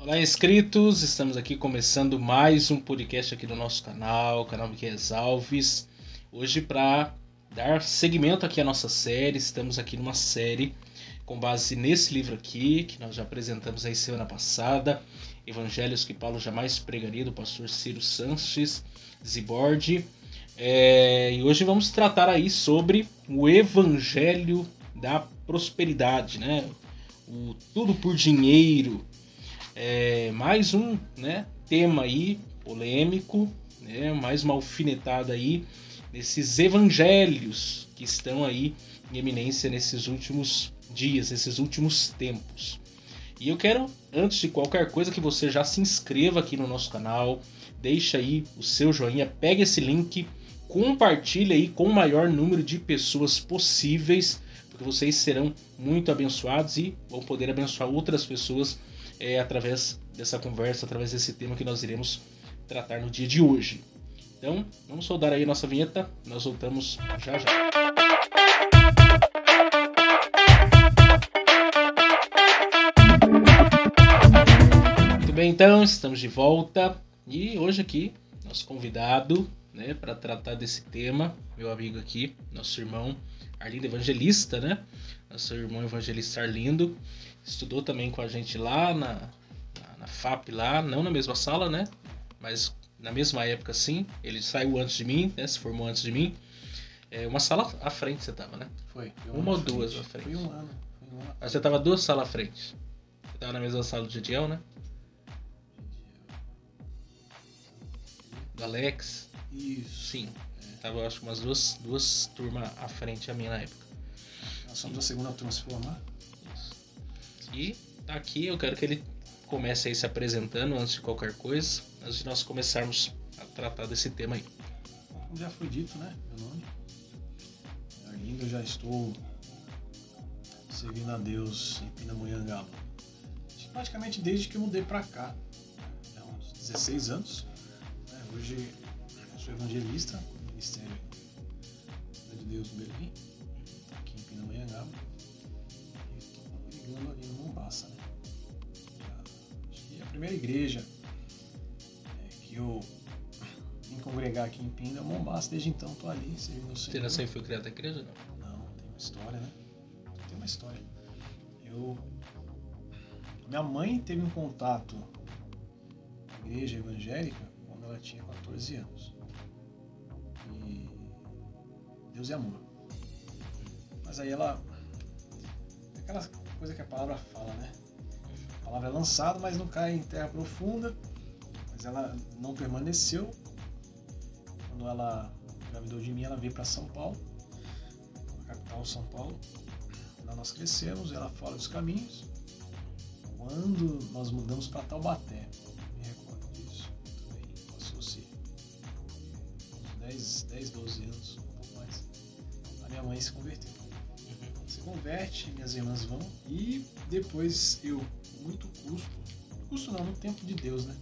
Olá, inscritos! Estamos aqui começando mais um podcast aqui no nosso canal, o canal Miquel Alves. Hoje, para dar seguimento aqui à nossa série, estamos aqui numa série com base nesse livro aqui, que nós já apresentamos aí semana passada, Evangelhos que Paulo Jamais Pregaria, do pastor Ciro Sanches Zibordi. E hoje vamos tratar aí sobre o Evangelho da Prosperidade, né? O tudo por dinheiro. Mais um, né, tema aí polêmico, né, mais uma alfinetada aí nesses evangelhos que estão aí em eminência nesses últimos dias, nesses últimos tempos. E eu quero, antes de qualquer coisa, que você já se inscreva aqui no nosso canal, deixa aí o seu joinha, pega esse link, compartilha aí com o maior número de pessoas possíveis, porque vocês serão muito abençoados e vão poder abençoar outras pessoas através dessa conversa, através desse tema que nós iremos tratar no dia de hoje. Então, vamos rodar aí a nossa vinheta, nós voltamos já já. Muito bem, então, estamos de volta e hoje aqui, nosso convidado, né, para tratar desse tema, meu amigo aqui, nosso irmão Arlindo Evangelista, né? Nosso irmão Evangelista Arlindo. Estudou também com a gente lá na FAP, lá, não na mesma sala, né? Mas na mesma época, sim. Ele saiu antes de mim, né? Se formou antes de mim. Uma sala à frente você tava, né? Foi uma ou duas à frente? Foi um ano. Mas você tava 2 salas à frente. Você tava na mesma sala do Gidiel, né? Do Alex. Isso. Sim. Tava, acho que umas duas turmas à frente a minha na época. Nós somos a segunda turma a se formar. E tá aqui, eu quero que ele comece aí se apresentando antes de qualquer coisa, antes de nós começarmos a tratar desse tema aí. Como já foi dito, né? Meu nome é Arlindo, eu já estou servindo a Deus em Pindamonhangaba. Praticamente desde que eu mudei pra cá. Há uns 16 anos. Hoje eu sou evangelista no Ministério de Deus no Belém, aqui em Pindamonhangaba. Ali no Mombaça, né? E a primeira igreja que eu vim congregar aqui em Pinda é Mombaça. Desde então estou ali servindo o Senhor. Você nasceu e foi criado na igreja, não? Não, tem uma história, né? Tem uma história. Minha mãe teve um contato com a igreja evangélica quando ela tinha 14 anos. E Deus é amor. Mas aí ela... Aquela coisa que a palavra fala, né? A palavra é lançada, mas não cai em terra profunda. Mas ela não permaneceu. Quando ela engravidou de mim, ela veio para São Paulo, a capital São Paulo. Lá nós crescemos, ela fala dos caminhos. Quando nós mudamos para Taubaté, me recordo disso também, passou-se uns 10, 12 anos, um pouco mais. A minha mãe se converteu. Se converte, minhas irmãs vão, e depois eu, com muito custo não, no tempo de Deus, né?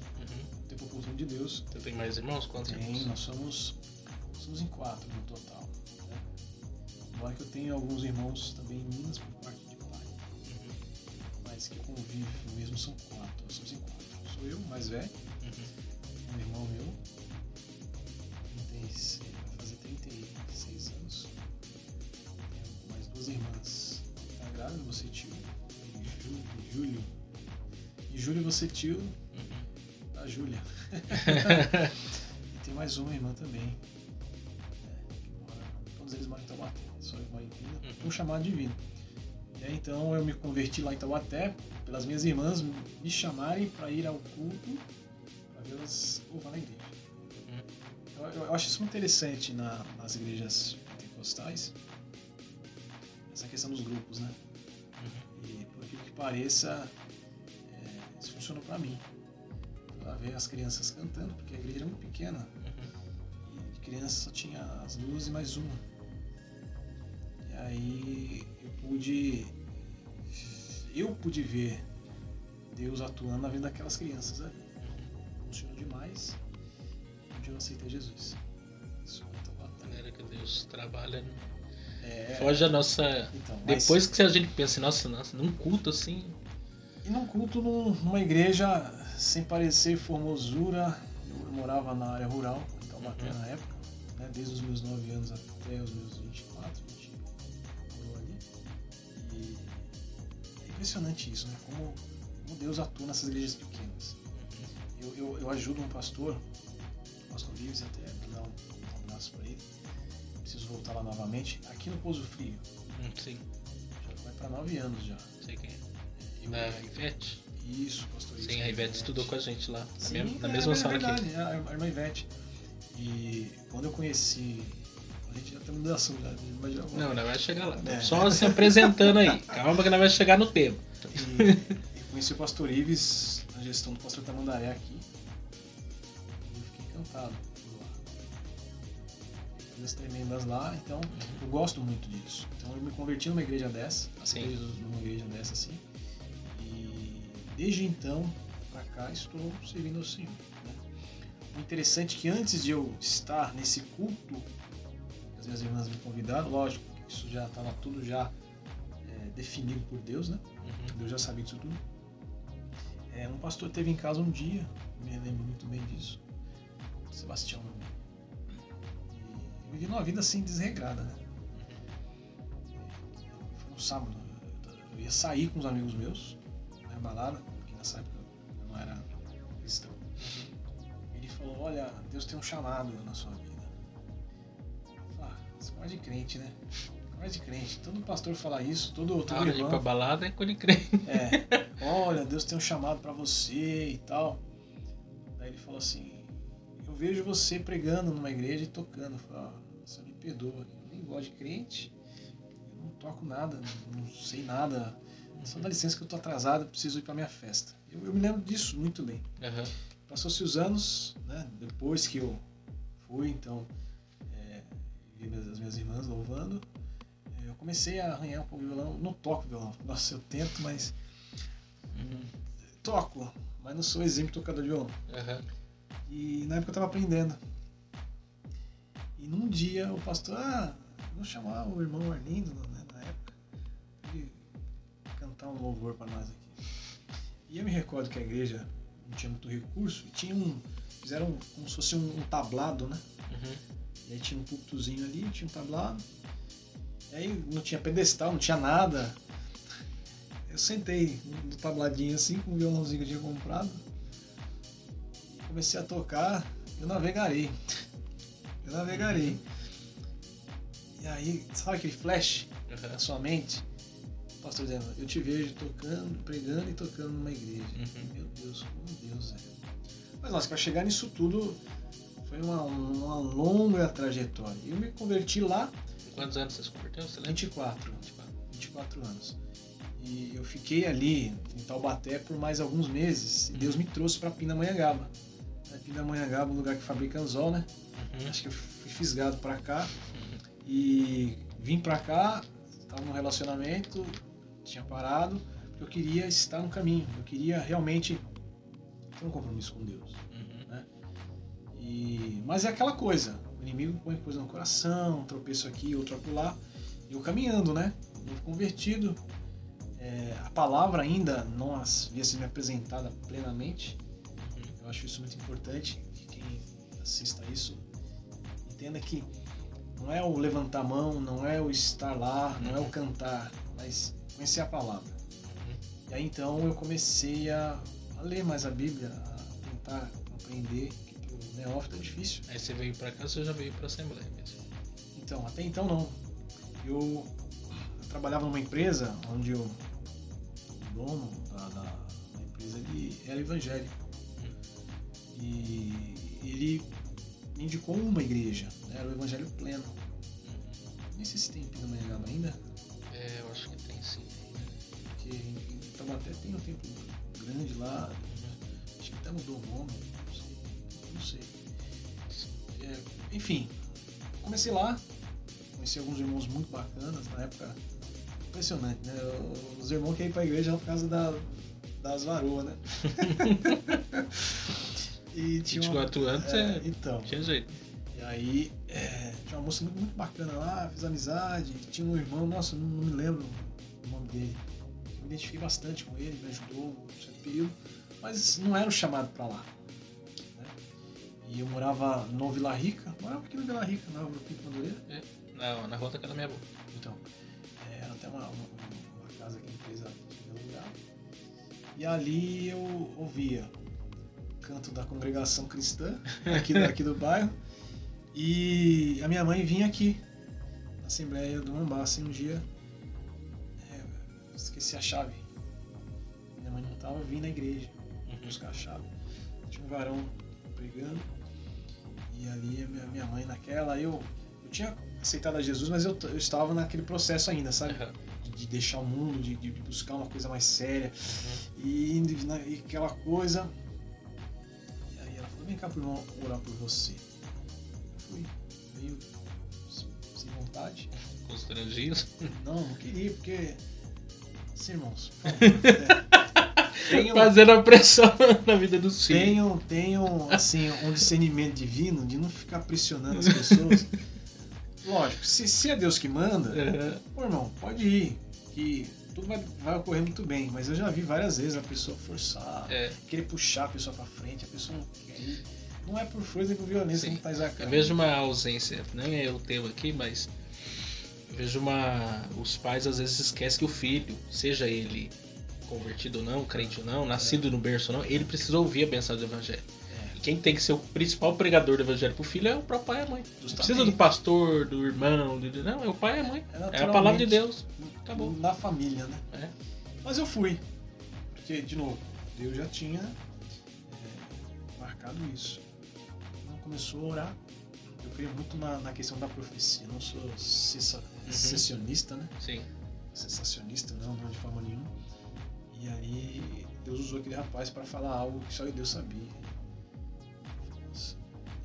No tempo oportuno de Deus. Você tem mais irmãos? Quantos irmãos? Nós somos em 4 no total. Né? Embora que eu tenha alguns irmãos também em Minas por parte de pai. Mas que convivem mesmo são 4. Nós somos em 4. Sou eu, mais velho, um irmão meu, vai fazer 36 anos. Tenho mais 2 irmãs. Tá grávida, você tio. Júlio. E Júlio, você tio da Júlia. E tem mais uma irmã também. Todos eles moram em Taubaté. Só eu moro em Pinda, com um chamado divino. E aí, então eu me converti lá em Taubaté, pelas minhas irmãs me chamarem para ir ao culto, para vê-las louvar na igreja. Eu acho isso muito interessante nas igrejas pentecostais, essa questão dos grupos, né? E por aquilo que pareça, isso funcionou para mim. Para ver as crianças cantando, porque a igreja era muito pequena. E de criança só tinha as 2 e mais uma. E aí eu pude ver Deus atuando na vida daquelas crianças ali. Funcionou demais. Um dia eu aceitei Jesus. Isso é muito bacana. A maneira que Deus trabalha, né? É... Foge da nossa... Então, Depois que a gente pensa, nossa, num culto assim, E num culto, numa igreja sem parecer formosura, eu morava na área rural, em Taubaté na época, né, desde os meus 9 anos até os meus 24, 25 ali. E é impressionante isso, né? Como Deus atua nessas igrejas pequenas. Eu ajudo um pastor, o pastor Vives, até dar um abraço para ele. Preciso voltar lá novamente, aqui no Pouso Frio. Sim. Já vai para 9 anos já. Sei quem é. Da Ivete? Isso, pastor Ives. Sim, a Ivete estudou com a gente lá, Sim, na mesma sala verdade, aqui. A irmã Ivete. E quando eu conheci, a gente já tem mudação já, mas já Não, ela vai chegar lá. É. Só se apresentando aí. Calma que ela vai chegar no tempo. E conheci o pastor Ives na gestão do pastor Tamandaré aqui. E eu fiquei encantado por lá. Coisas tremendas lá, então eu gosto muito disso. Então eu me converti numa igreja dessa, numa igreja dessa assim. E desde então pra cá estou servindo ao Senhor. Né? O interessante é que antes de eu estar nesse culto, as minhas irmãs me convidaram, lógico, isso já estava tudo já definido por Deus, né? Deus já sabia disso tudo. Um pastor teve em casa um dia, me lembro muito bem disso, Sebastião. E vivi numa vida assim desregrada, né? Foi um sábado, eu ia sair com os amigos meus, na balada, porque nessa época eu não era cristão. Ele falou: olha, Deus tem um chamado na sua vida. Eu falei: você é mais de crente, né? Mais de crente. Todo pastor fala isso, todo hora de ir pra balada é com ele crente. Olha, Deus tem um chamado pra você e tal. Daí ele falou assim: eu vejo você pregando numa igreja e tocando. Eu falei: você me perdoa, eu nem gosto de crente, eu não toco nada, não sei nada. Só dá licença que eu tô atrasado, eu preciso ir pra minha festa. Eu me lembro disso muito bem. Passou-se os anos, né? Depois que eu fui, então, vi as minhas irmãs louvando. Eu comecei a arranhar um pouco o violão. Não toco violão. Nossa, eu tento, mas... toco, mas não sou exemplo tocador de violão. E na época eu estava aprendendo. E num dia o pastor... vou chamar o irmão Arlindo, né, na época, ele cantar um louvor para nós aqui. E eu me recordo que a igreja não tinha muito recurso. E fizeram como se fosse um tablado, né? E aí tinha um púlpitozinho ali, tinha um tablado. E aí não tinha pedestal, não tinha nada. Eu sentei no tabladinho assim, com o violãozinho que eu tinha comprado. Comecei a tocar, eu navegarei. E aí, sabe aquele flash na sua mente? O pastor dizendo: eu te vejo tocando, pregando e tocando numa igreja. Meu Deus, como Deus é. Mas nossa, para chegar nisso tudo foi uma longa trajetória. Eu me converti lá. Quantos anos você se converteu? Você lembra? 24 anos. E eu fiquei ali em Taubaté por mais alguns meses. E Deus me trouxe para Pindamonhangaba. Pindamonhangaba é um lugar que fabrica anzol, né? Acho que eu fui fisgado para cá. E vim para cá, estava num relacionamento, tinha parado, porque eu queria estar no caminho. Eu queria realmente ter um compromisso com Deus. Né? Mas é aquela coisa. O inimigo põe coisa no coração, um tropeço aqui, outro acolá. E eu caminhando, né? Novo convertido. A palavra ainda não havia sido me apresentada plenamente. Eu acho isso muito importante, que quem assista isso entenda que não é o levantar a mão, não é o estar lá, não é o cantar, mas conhecer a palavra. E aí então eu comecei a ler mais a Bíblia, a tentar compreender, que pro neófito é difícil. Aí você veio pra cá, você já veio pra Assembleia mesmo? Então, até então não. Eu trabalhava numa empresa onde o dono da empresa ele era evangélico. E ele me indicou uma igreja, né? Era o Evangelho Pleno. Nem sei se tem em Pindamonhangaba ainda. Eu acho que tem sim. Porque em Taubaté tem um templo grande lá. Acho que até mudou o nome. Não sei. Enfim, comecei lá. Conheci alguns irmãos muito bacanas. Na época, impressionante, né? Os irmãos que iam pra igreja por causa das varoas, né? E tinha 24 anos, então, tinha jeito. E aí, tinha uma moça muito bacana lá, fiz amizade. Tinha um irmão, nossa, não me lembro o nome dele. me identifiquei bastante com ele, me ajudou um certo período, mas não era o chamado para lá. Né? E eu morava no Vila Rica, morava aqui no Vila Rica, na Rua Pinto Madureira. Não, na rua da casa da minha avó. Então, era até uma casa que a empresa tinha alugado. E ali eu ouvia o canto da congregação cristã, aqui do bairro, e a minha mãe vinha aqui, na Assembleia do Mombaça, um dia, esqueci a chave. Minha mãe não estava, eu vim na igreja buscar a chave. Tinha um varão pregando, e ali a minha mãe naquela, eu tinha aceitado a Jesus, mas eu estava naquele processo ainda, sabe? De deixar o mundo, de buscar uma coisa mais séria. E aquela coisa. E aí ela falou: vem cá pro irmão orar por você. Eu fui meio sem vontade. Constrangido? Não queria, porque. Assim, irmãos, por favor. Fazendo a pressão na vida dos filhos. Tenho assim, um discernimento divino de não ficar pressionando as pessoas. Lógico, se é Deus que manda, pô, irmão, pode ir, que tudo vai ocorrer muito bem, mas eu já vi várias vezes a pessoa forçar, querer puxar a pessoa pra frente, a pessoa não quer ir. Não é por força nem por violência, como tá Isaac. Eu vejo uma ausência, nem é o tema aqui, mas eu vejo os pais às vezes esquecem que o filho, seja ele convertido ou não, crente ou não, nascido no berço ou não, ele precisa ouvir a mensagem do evangelho. Quem tem que ser o principal pregador do evangelho pro filho é o próprio pai e a mãe. Não precisa do pastor, do irmão, não, é o pai e a mãe. É a palavra de Deus. Acabou. Na família, né? Mas eu fui. Porque, de novo, Deus já tinha marcado isso. Então começou a orar. Eu creio muito na questão da profecia. Não sou sensacionista, né? Sim. Sensacionista, não de forma nenhuma. E aí Deus usou aquele rapaz para falar algo que só Deus sabia.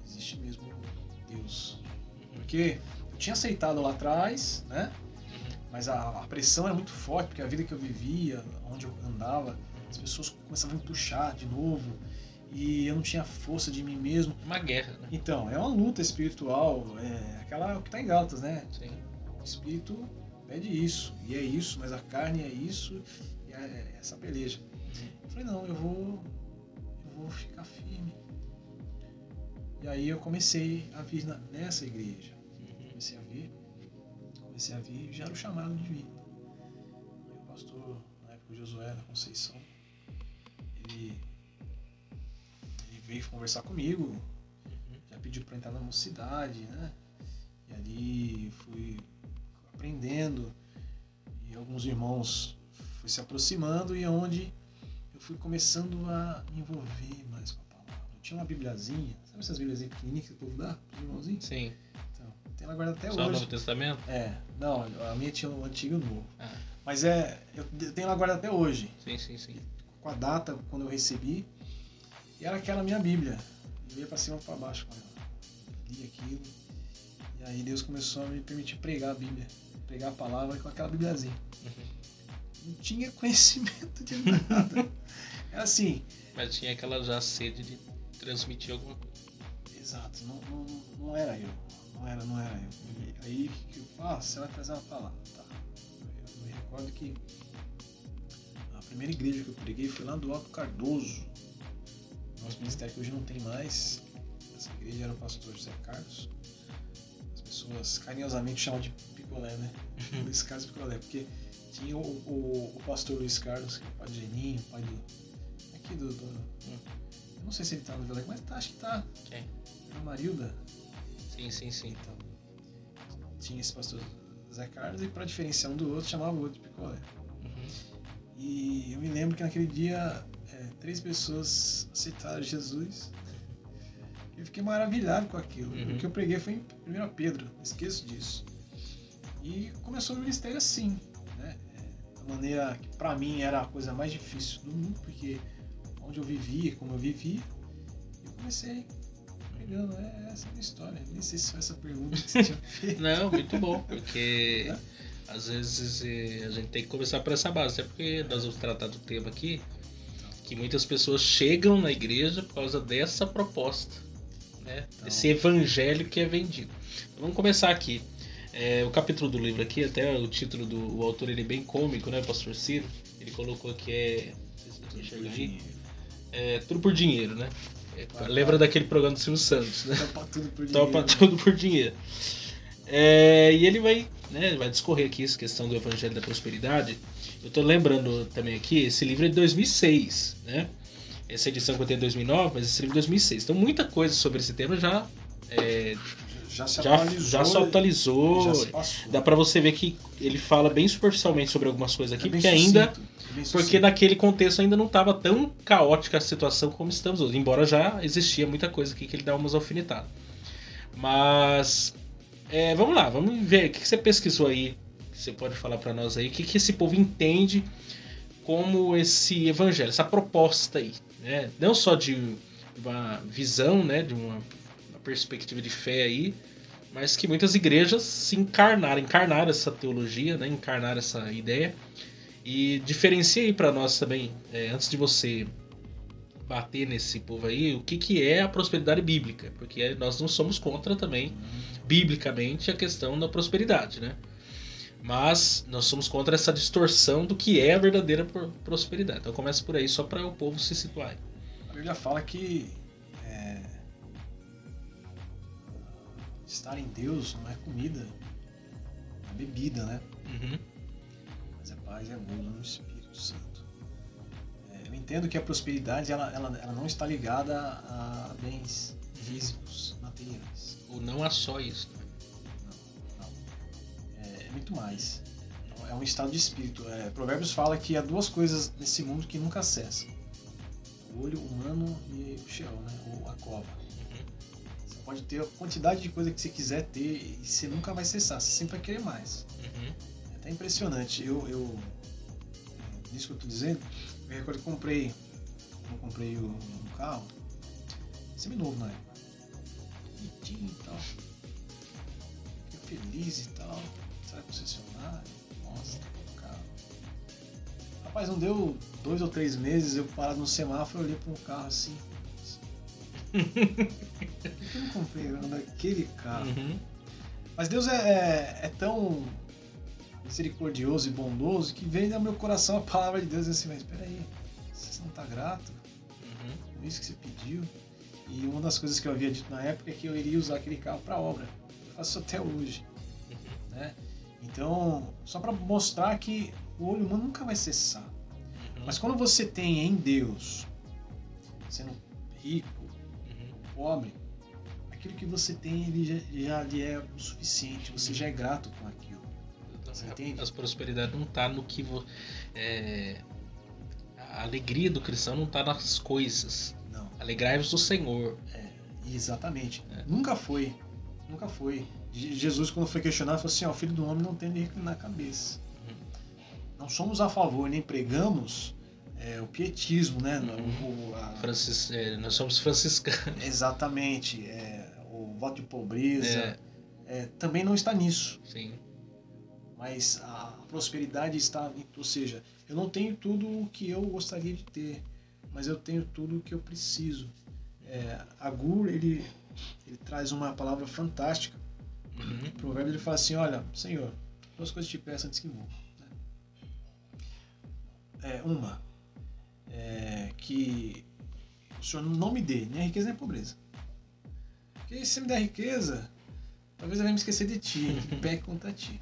Existe mesmo Deus. Porque eu tinha aceitado lá atrás, né? Mas a pressão era muito forte, porque a vida que eu vivia, onde eu andava, as pessoas começavam a me puxar de novo e eu não tinha força de mim mesmo. Uma guerra, né? Então, é uma luta espiritual, aquela que está em Gálatas, né? Sim. O espírito pede isso, e é isso, mas a carne é isso, e é essa peleja. Eu falei, não, eu vou ficar firme. E aí eu comecei a vir nessa igreja. Comecei a vir e já era o chamado de vir. Aí o pastor, na época o Josué da Conceição, ele veio conversar comigo, já pediu para entrar na mocidade, né? E ali fui aprendendo e alguns irmãos fui se aproximando e onde eu fui começando a me envolver mais com a palavra. Eu tinha uma bibliazinha, sabe essas bibliazinhas pequenininhas que o povo dá para os irmãozinhos? Sim. Então, tem ela guardada até Só hoje. Só o Novo Testamento? Não, a minha tinha o Antigo e o Novo. Mas eu tenho ela guardada até hoje. Sim. Com a data, quando eu recebi, e era aquela minha Bíblia. Eu ia para cima e para baixo com ela. Li aquilo. E aí Deus começou a me permitir pregar a Bíblia. Pregar a palavra com aquela bibliazinha. Não tinha conhecimento de nada. Era assim. Mas tinha aquela já sede de transmitir alguma coisa. Exato. Não era eu. Não era eu. E aí você vai trazer uma palavra. Tá. Eu me recordo que a primeira igreja que eu preguei foi lá do Alto Cardoso. Nosso ministério que hoje não tem mais. Essa igreja era o pastor José Carlos. As pessoas carinhosamente chamam de picolé, né? Luiz Carlos Picolé, porque tinha o pastor Luiz Carlos, que é o pai do Geninho, pai do... aqui do... Eu não sei se ele tá no Vila, mas acho que tá. Quem? A Marilda. Sim. Então, tinha esse pastor Zé Carlos e para diferenciar um do outro, chamava o outro de picolé. E eu me lembro que naquele dia 3 pessoas aceitaram Jesus. Eu fiquei maravilhado com aquilo. O que eu preguei foi em 1 Pedro, não esqueço disso. E começou o ministério assim, né? Da maneira que para mim era a coisa mais difícil do mundo, porque onde eu vivia, como eu vivia, eu comecei pregando. Essa é a minha história. Nem sei se foi essa pergunta que você tinha feito. Não, muito bom, porque às vezes a gente tem que começar por essa base, até porque nós vamos tratar do tema aqui, que muitas pessoas chegam na igreja por causa dessa proposta, né? Esse evangelho que é vendido. Então, vamos começar aqui. O capítulo do livro aqui, até o título do autor, ele é bem cômico, né, pastor Ciro? Ele colocou que não sei se eu tô Por enxergando aí, dinheiro. tudo por dinheiro, né? Claro, Lembra claro. daquele programa do Silvio Santos, né? Topa tudo por dinheiro. Topa né? tudo por dinheiro. E ele vai, né, vai discorrer aqui essa questão do Evangelho da Prosperidade. Eu tô lembrando também aqui, esse livro é de 2006, né? Essa edição que eu tenho é de 2009, mas esse livro é de 2006. Então muita coisa sobre esse tema já Já se já atualizou. se atualizou. Já se passou. Dá pra você ver que ele fala bem superficialmente sobre algumas coisas aqui, É bem porque ainda sucinto, é bem porque sucinto. naquele contexto ainda não estava tão caótica a situação como estamos hoje, embora já existia muita coisa aqui que ele dá umas alfinetadas. Mas vamos lá, vamos ver o que você pesquisou aí, que você pode falar para nós aí, o que esse povo entende como esse evangelho, essa proposta aí, né? Não só de uma visão, né, de uma perspectiva de fé aí, mas que muitas igrejas se encarnaram essa teologia, né, encarnaram essa ideia. E diferencia aí pra nós também, antes de você bater nesse povo aí, o que é a prosperidade bíblica, porque nós não somos contra também, biblicamente, a questão da prosperidade, né? Mas nós somos contra essa distorção do que é a verdadeira prosperidade. Então começa por aí, só para o povo se situar. A Bíblia fala que estar em Deus não é comida, é bebida, né? Uhum. Mas é paz e amor no Espírito Santo. Eu entendo que a prosperidade ela não está ligada a bens físicos, materiais. Ou não há só isso. Né? Não. É muito mais. É um estado de espírito. Provérbios fala que há duas coisas nesse mundo que nunca cessam: o olho humano e o Sheol, né? Ou a cova. Você pode ter a quantidade de coisa que você quiser ter e você nunca vai cessar, você sempre vai querer mais. Uhum. É até impressionante. Nisso que eu estou dizendo, eu recordo que comprei um carro, seminovo na época, bonitinho e tal, fiquei feliz e tal, sai concessionário, nossa, o carro. Rapaz, não deu 2 ou 3 meses, eu parado no semáforo, olhei para um carro assim, por que eu não comprei naquele carro? Uhum. Mas Deus é tão misericordioso e bondoso que vem ao meu coração a palavra de Deus assim, mas espera aí, você não está grato com isso que você pediu? E uma das coisas que eu havia dito na época é que eu iria usar aquele carro para obra. Eu faço isso até hoje, né? Então, só para mostrar que o olho humano nunca vai cessar. Mas quando você tem em Deus, sendo rico, pobre, aquilo que você tem ele já lhe é o suficiente, você já é grato com aquilo. Você entende? A prosperidade não está no que a alegria do cristão não está nas coisas. Não. Alegrai-vos do Senhor. Exatamente. Nunca foi. Jesus, quando foi questionado, falou assim: o filho do homem não tem de reclinar a cabeça. Não somos a favor, nem pregamos o pietismo, né? Nós somos franciscanos. Exatamente. O voto de pobreza. Também não está nisso. Sim. Mas a prosperidade está, ou seja, eu não tenho tudo o que eu gostaria de ter, mas eu tenho tudo o que eu preciso. Agur, ele traz uma palavra fantástica. O provérbio ele fala assim: olha, Senhor, 2 coisas te peço antes que morra. Que o Senhor não me dê nem a riqueza nem a pobreza. Porque se me der riqueza, talvez eu venha me esquecer de ti e peque contra ti.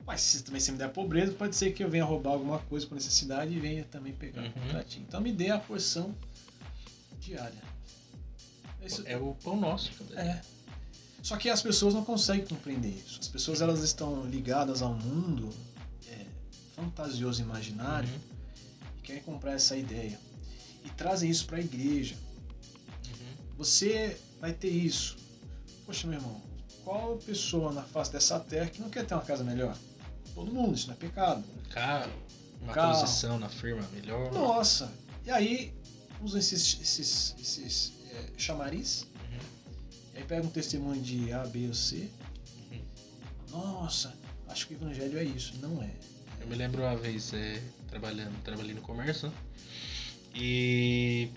Mas se também você me der pobreza, pode ser que eu venha roubar alguma coisa por necessidade e venha também pegar contra ti. Então me dê a porção diária. É o pão nosso. Só que as pessoas não conseguem compreender isso. As pessoas elas estão ligadas ao mundo fantasioso, imaginário, e querem comprar essa ideia. E trazem isso para a igreja. Você vai ter isso. Poxa, meu irmão, qual pessoa na face dessa terra que não quer ter uma casa melhor? Todo mundo, isso não é pecado. Uma posição na firma melhor. Nossa! E aí usam esses chamariz. E aí pega um testemunho de A, B ou C. Nossa, acho que o evangelho é isso. Não é. Eu me lembro uma vez trabalhei no comércio, né? E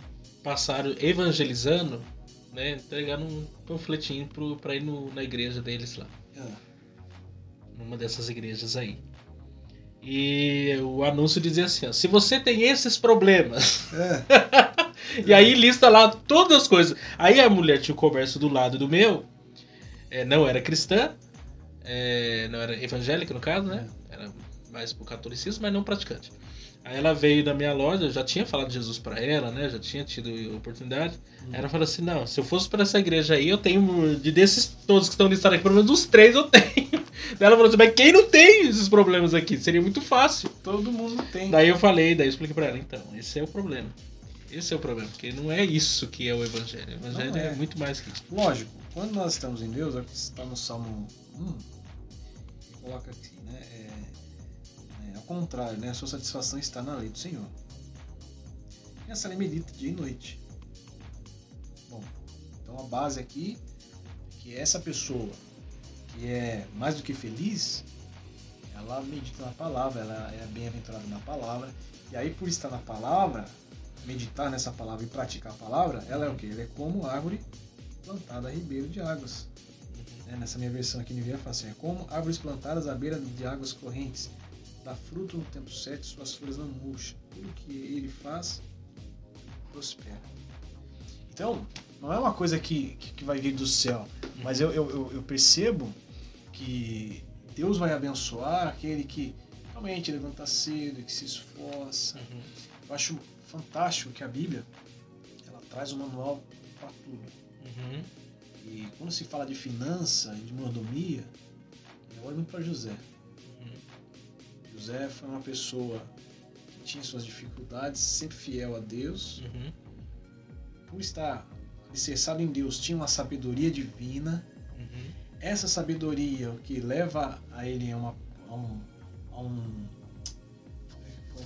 passaram evangelizando, né? Entregaram um panfletinho pra ir na igreja deles lá. Numa dessas igrejas aí. E o anúncio dizia assim, ó, se você tem esses problemas... É. E aí lista lá todas as coisas. Aí a mulher tinha o comércio do lado do meu, não era cristã, não era evangélica no caso, né? Era mais pro catolicismo, mas não praticante. Aí ela veio da minha loja, eu já tinha falado de Jesus pra ela, né? Já tinha tido oportunidade. Aí ela falou assim, não, se eu fosse pra essa igreja aí, eu tenho, desses todos que estão listados aqui, pelo menos uns 3 eu tenho. Daí ela falou assim, mas quem não tem esses problemas aqui? Seria muito fácil. Todo mundo tem. Daí eu expliquei pra ela, então, esse é o problema. Esse é o problema, porque não é isso que é o evangelho. O evangelho é muito mais que isso. Lógico, quando nós estamos em Deus, está no Salmo 1, coloca aqui, né? Ao contrário, né? A sua satisfação está na lei do Senhor. E essa lei medita dia e noite. Bom, então a base aqui é que essa pessoa que é mais do que feliz, ela medita na palavra, ela é bem-aventurada na palavra, e aí por estar na palavra, meditar nessa palavra e praticar a palavra, ela é o quê? Ela é como árvore plantada a ribeiro de águas. Nessa minha versão aqui, NVI, fala assim, é como árvores plantadas à beira de águas correntes, dá fruto no tempo certo, suas folhas não murcham, tudo que ele faz prospera. Então, não é uma coisa que vai vir do céu, mas eu percebo que Deus vai abençoar aquele que realmente levanta cedo, que se esforça. Eu acho fantástico que a Bíblia ela traz um manual para tudo. E quando se fala de finança e de mordomia, eu olho muito para José. José foi uma pessoa que tinha suas dificuldades, sempre fiel a Deus. Por estar alicerçado em Deus, tinha uma sabedoria divina. Essa sabedoria, o que leva a ele a um como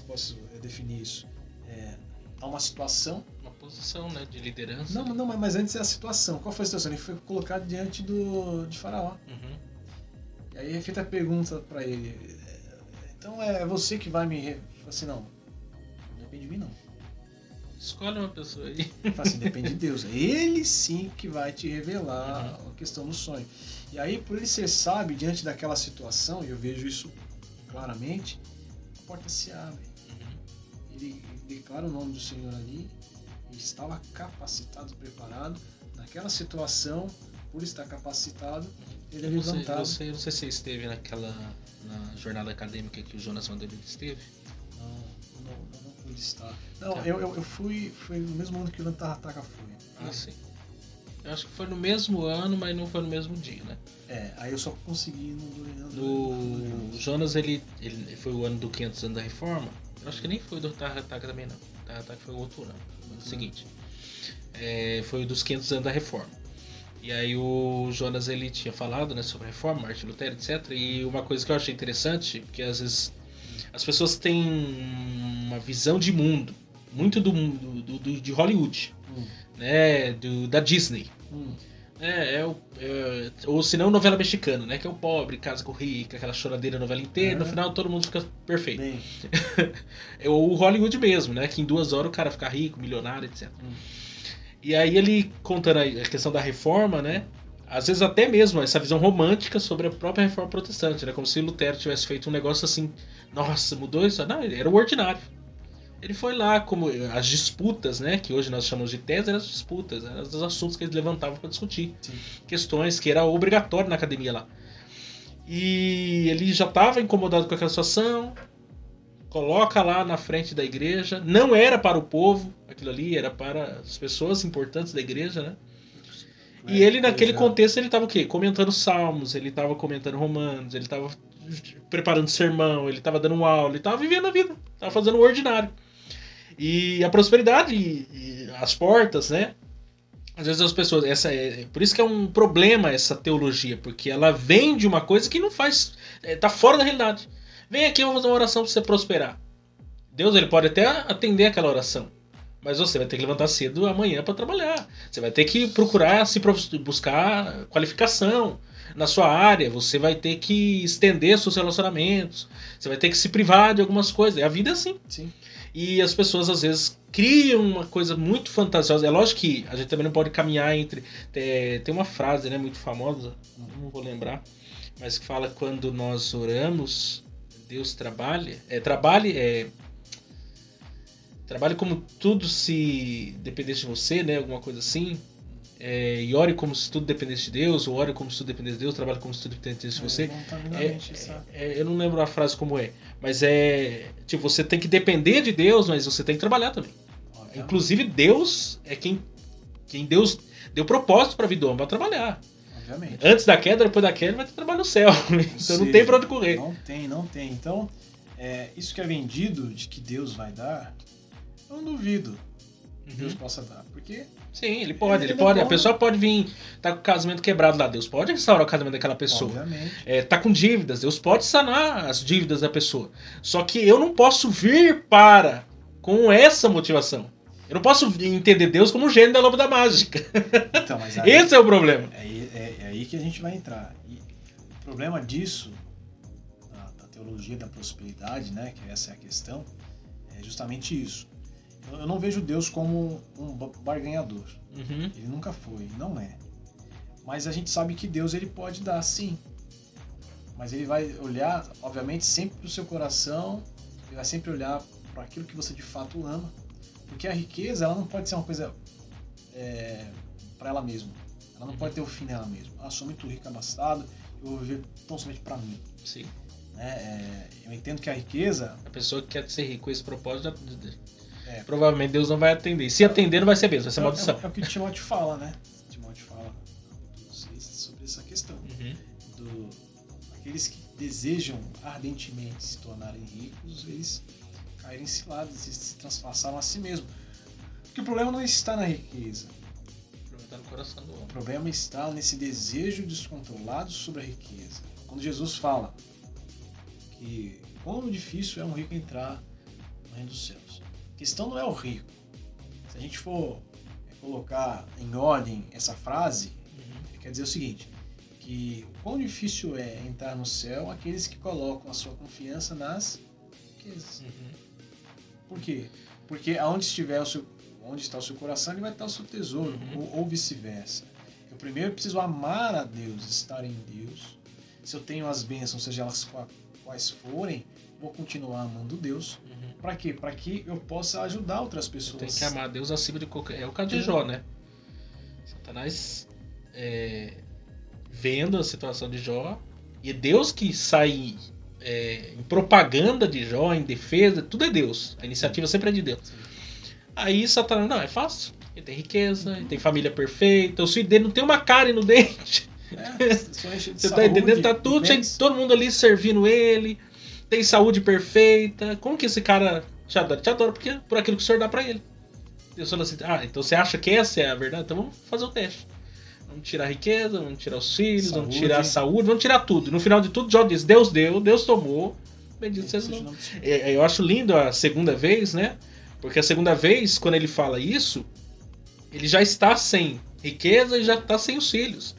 posso definir isso? A uma situação. Uma posição, né, de liderança. Não, mas antes é a situação. Qual foi a situação? Ele foi colocado diante de Faraó. E aí é feita a pergunta para ele. Então é você que vai me... Assim, não depende de mim, não. Escolhe uma pessoa aí. Fala assim, depende de Deus. Ele sim que vai te revelar a questão do sonho. E aí, por ele ser sábio diante daquela situação, e eu vejo isso claramente, a porta se abre. Ele declara o nome do Senhor ali, e estava capacitado, preparado. Naquela situação, por estar capacitado, ele é levantado. Não sei se você esteve na jornada acadêmica que o Jonas Vanderbilt esteve. Não pude estar. Não, tá. eu fui, foi no mesmo ano que o Lantarrataca foi. Sim. Eu acho que foi no mesmo ano, mas não foi no mesmo dia, né? Aí eu só consegui no Jonas, ele foi o ano do 500 anos da Reforma. Eu acho que nem foi do Lantarrataca também, não. O Lantarrataca foi o outro ano, o seguinte. Foi o dos 500 anos da Reforma. E aí o Jonas, ele tinha falado, né, sobre a Reforma, Martin Lutero, etc. E uma coisa que eu achei interessante, porque às vezes as pessoas têm uma visão de mundo muito de Hollywood, né, da Disney. Ou se não, novela mexicana, né, que é o pobre, casa com rica, aquela choradeira novela inteira, no final todo mundo fica perfeito. É o Hollywood mesmo, né, que em 2 horas o cara fica rico, milionário, etc. E aí ele contando a questão da reforma, né, às vezes até mesmo essa visão romântica sobre a própria reforma protestante, né, como se Lutero tivesse feito um negócio assim, nossa, mudou isso? Não, ele era o ordinário. Ele foi lá, como as disputas, né, que hoje nós chamamos de tese, eram as disputas, eram os assuntos que eles levantavam para discutir. Sim. Questões que era obrigatório na academia lá. E ele já estava incomodado com aquela situação, coloca lá na frente da igreja, não era para o povo, aquilo ali era para as pessoas importantes da igreja, né? E ele, naquele contexto, ele estava o quê? Comentando salmos, ele estava comentando romanos, ele estava preparando sermão, ele estava dando aula, ele estava vivendo a vida, estava fazendo o ordinário. E a prosperidade e as portas, né? Às vezes as pessoas... por isso que é um problema essa teologia, porque ela vende uma coisa que não faz... Tá fora da realidade. Vem aqui, eu vou fazer uma oração para você prosperar. Deus, ele pode até atender aquela oração, mas você vai ter que levantar cedo amanhã para trabalhar. Você vai ter que procurar buscar qualificação na sua área. Você vai ter que estender seus relacionamentos. Você vai ter que se privar de algumas coisas. A vida é assim. Sim. E as pessoas às vezes criam uma coisa muito fantasiosa. É lógico que a gente também não pode caminhar entre... Tem uma frase, né, muito famosa, não vou lembrar, mas que fala que quando nós oramos, Deus trabalhe como tudo se dependesse de você, né? Alguma coisa assim. E ore como se tudo dependesse de Deus, ou ore como se tudo dependesse de Deus, trabalhe como se tudo dependesse de você. Eu não lembro a frase como é, mas tipo, você tem que depender de Deus, mas você tem que trabalhar também. Inclusive Deus é quem Deus deu propósito para a vida do homem, para trabalhar. Obviamente. Antes da queda, depois da queda, vai ter trabalho no céu. Então não tem para onde correr. Não tem. Então, isso que é vendido de que Deus vai dar, eu não duvido que Deus possa dar, porque... Sim, ele pode. A pessoa pode vir, tá com o casamento quebrado lá, Deus pode restaurar o casamento daquela pessoa. Obviamente. Tá com dívidas, Deus pode sanar as dívidas da pessoa. Só que eu não posso vir com essa motivação. Eu não posso entender Deus como um gênio da lâmpada mágica. Então, mas aí, esse é o problema. É aí que a gente vai entrar. E o problema disso, da teologia da prosperidade, né, que essa é a questão, é justamente isso. Eu não vejo Deus como um barganhador. Ele nunca foi, não é. Mas a gente sabe que Deus ele pode dar, sim. Mas ele vai olhar, obviamente, sempre para o seu coração, ele vai sempre olhar para aquilo que você de fato ama. Porque a riqueza ela não pode ser uma coisa para ela mesma. Ela não pode ter o fim nela mesma. Sou muito rico, abastado, eu vou viver tão somente para mim. Sim. Eu entendo que a riqueza... A pessoa que quer ser rico com esse propósito... provavelmente Deus não vai atender. Se atender, não vai ser mesmo, vai ser maldição. É o que Timóteo fala, né? Timóteo fala sobre essa questão. Aqueles que desejam ardentemente se tornarem ricos, eles caírem cilados, se transpassaram a si mesmo. Porque o problema não está na riqueza. O problema está no coração do homem. O problema está nesse desejo descontrolado sobre a riqueza. Quando Jesus fala que quão difícil é um rico entrar no reino dos céus. A questão não é o rico. Se a gente for colocar em ordem essa frase, quer dizer o seguinte, que quão difícil é entrar no céu aqueles que colocam a sua confiança nas riquezas. Por quê? Porque onde está o seu coração, ele vai estar o seu tesouro, ou vice-versa. Eu primeiro preciso amar a Deus, estar em Deus. Se eu tenho as bênçãos, seja elas quais forem, vou continuar amando Deus. Para quê? Para que eu possa ajudar outras pessoas. Tem que amar a Deus acima de qualquer... É o caso de Jó, né? Satanás vendo a situação de Jó, e Deus que sai em propaganda de Jó, em defesa, tudo é Deus. A iniciativa sempre é de Deus. Aí Satanás, não, é fácil. Ele tem riqueza, ele tem família perfeita, o filho dele não tem uma cárie no dente. Você tá entendendo? Tá tudo, todo mundo ali servindo ele, tem saúde perfeita. Como que esse cara te adora? Te adora por aquilo que o senhor dá pra ele. Deus falou assim, então você acha que essa é a verdade? Então vamos fazer o teste. Vamos tirar a riqueza, vamos tirar os filhos, vamos tirar a saúde, vamos tirar tudo. No final de tudo, Jó diz, Deus deu, Deus tomou. Bendito seja o nome. Eu acho lindo a segunda vez, né? Porque a segunda vez, quando ele fala isso, ele já está sem riqueza e já está sem os filhos.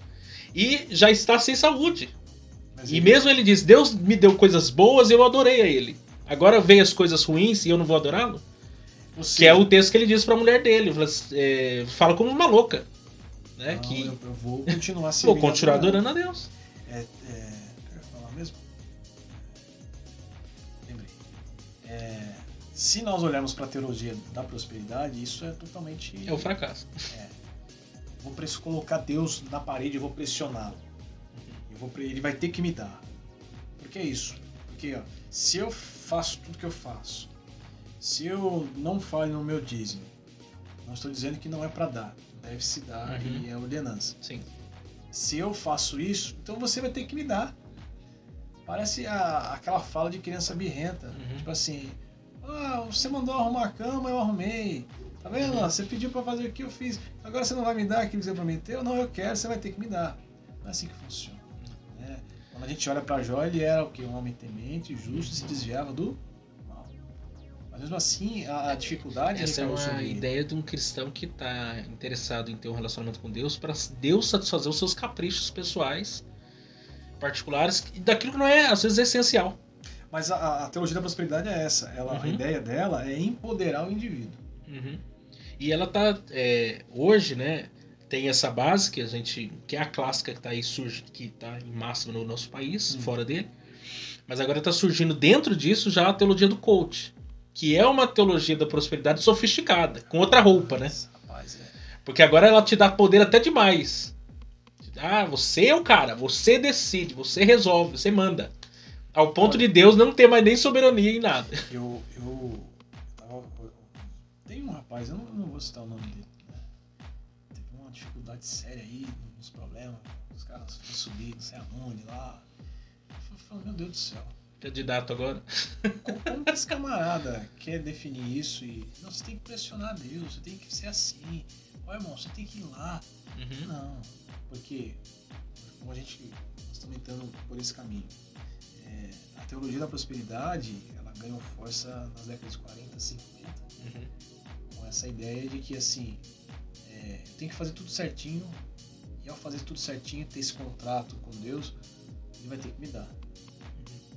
E já está sem saúde. E mesmo ele diz, Deus me deu coisas boas e eu adorei a ele. Agora vem as coisas ruins e eu não vou adorá-lo? Que é o texto que ele diz para a mulher dele. Fala como uma louca. Né? Não, eu vou continuar servindo. Vou continuar adorando a Deus. Quer falar mesmo? Lembrei. Se nós olharmos para a teologia da prosperidade, isso é totalmente... É o fracasso. Vou colocar Deus na parede e vou pressioná-lo. Ele vai ter que me dar. Por que isso? Porque se eu faço tudo que eu faço, se eu não falho no meu dízimo, não estou dizendo que não é para dar, deve-se dar e é ordenança. Sim. Se eu faço isso, então você vai ter que me dar. Parece aquela fala de criança birrenta. Tipo assim, você mandou arrumar a cama, eu arrumei. Tá vendo? Você pediu para fazer o que eu fiz. Agora você não vai me dar aquilo que você prometeu? Não, eu quero, você vai ter que me dar. Não é assim que funciona. Né? Quando a gente olha para Jó, ele era o quê? Um homem temente, justo, se desviava do mal. Mas mesmo assim, a dificuldade... Essa é uma ideia de um cristão que está interessado em ter um relacionamento com Deus para Deus satisfazer os seus caprichos pessoais, particulares, daquilo que não é, às vezes, essencial. Mas a teologia da prosperidade é essa. A ideia dela é empoderar o indivíduo. E ela tá hoje, né, tem essa base que é a clássica que tá aí, surge, que tá em máxima no nosso país, fora dele, Mas agora está surgindo dentro disso já a teologia do coach, que é uma teologia da prosperidade sofisticada, com outra roupa, né? Rapaz, Porque agora ela te dá poder até demais. Ah, você é o cara, você decide, você resolve, você manda. Ao ponto de Deus não ter mais nem soberania em nada. Tem um rapaz, eu não vou citar o nome dele, né? Teve uma dificuldade séria aí, uns problemas, os caras foram subir, não sei aonde lá. Eu falei, meu Deus do céu. Candidato agora. Como que esse camarada quer definir isso e... Não, você tem que pressionar Deus, você tem que ser assim. Ó, irmão, você tem que ir lá. Uhum. Não, porque como nós estamos entrando por esse caminho. A teologia da prosperidade, ela ganhou força nas décadas de 40, 50, com essa ideia de que, assim, eu tenho que fazer tudo certinho, e ao fazer tudo certinho, ter esse contrato com Deus, ele vai ter que me dar.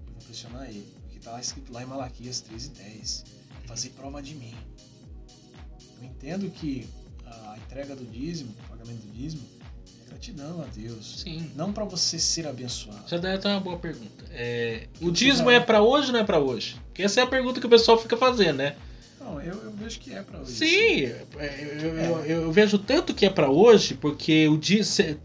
Eu vou pressionar ele, porque está escrito lá em Malaquias 3:10, fazer prova de mim. Eu entendo que a entrega do dízimo, o pagamento do dízimo, é gratidão a Deus. Sim. Não para você ser abençoado. Já deve ter uma boa pergunta. O dízimo é para hoje ou não é para hoje? Porque essa é a pergunta que o pessoal fica fazendo, né? Não, eu vejo que é para hoje. Sim, eu vejo tanto que é para hoje, porque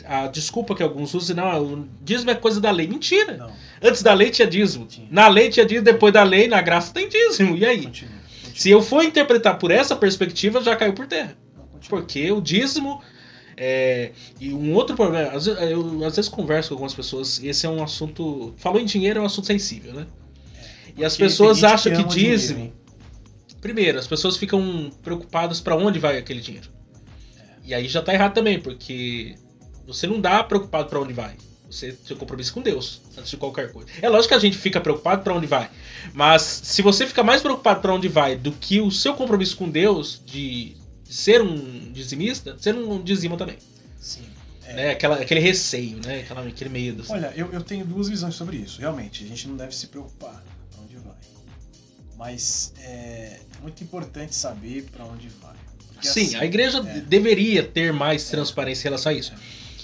a desculpa que alguns usam, não, o dízimo é coisa da lei. Mentira. Não. Antes da lei tinha dízimo. Tinha. Na lei tinha dízimo, depois da lei, na graça tem dízimo. E aí? Continua. Se eu for interpretar por essa perspectiva, já caiu por terra. Não, continua. Porque o dízimo... E um outro problema, eu às vezes converso com algumas pessoas, e esse é um assunto... Falou em dinheiro, é um assunto sensível, né? E as pessoas acham que dízimo... Dinheiro, primeiro, as pessoas ficam preocupadas para onde vai aquele dinheiro. E aí já tá errado também, porque você não dá preocupado para onde vai. Você tem compromisso com Deus, antes de qualquer coisa. É lógico que a gente fica preocupado para onde vai, mas se você fica mais preocupado para onde vai do que o seu compromisso com Deus de ser um dizimista, você não dizima também. Sim. Né? Aquele receio, né? Aquele medo. Assim. Olha, eu tenho duas visões sobre isso. Realmente, a gente não deve se preocupar para onde vai. Mas é muito importante saber para onde vai. Porque, sim, assim, a igreja deveria ter mais transparência em relação a isso.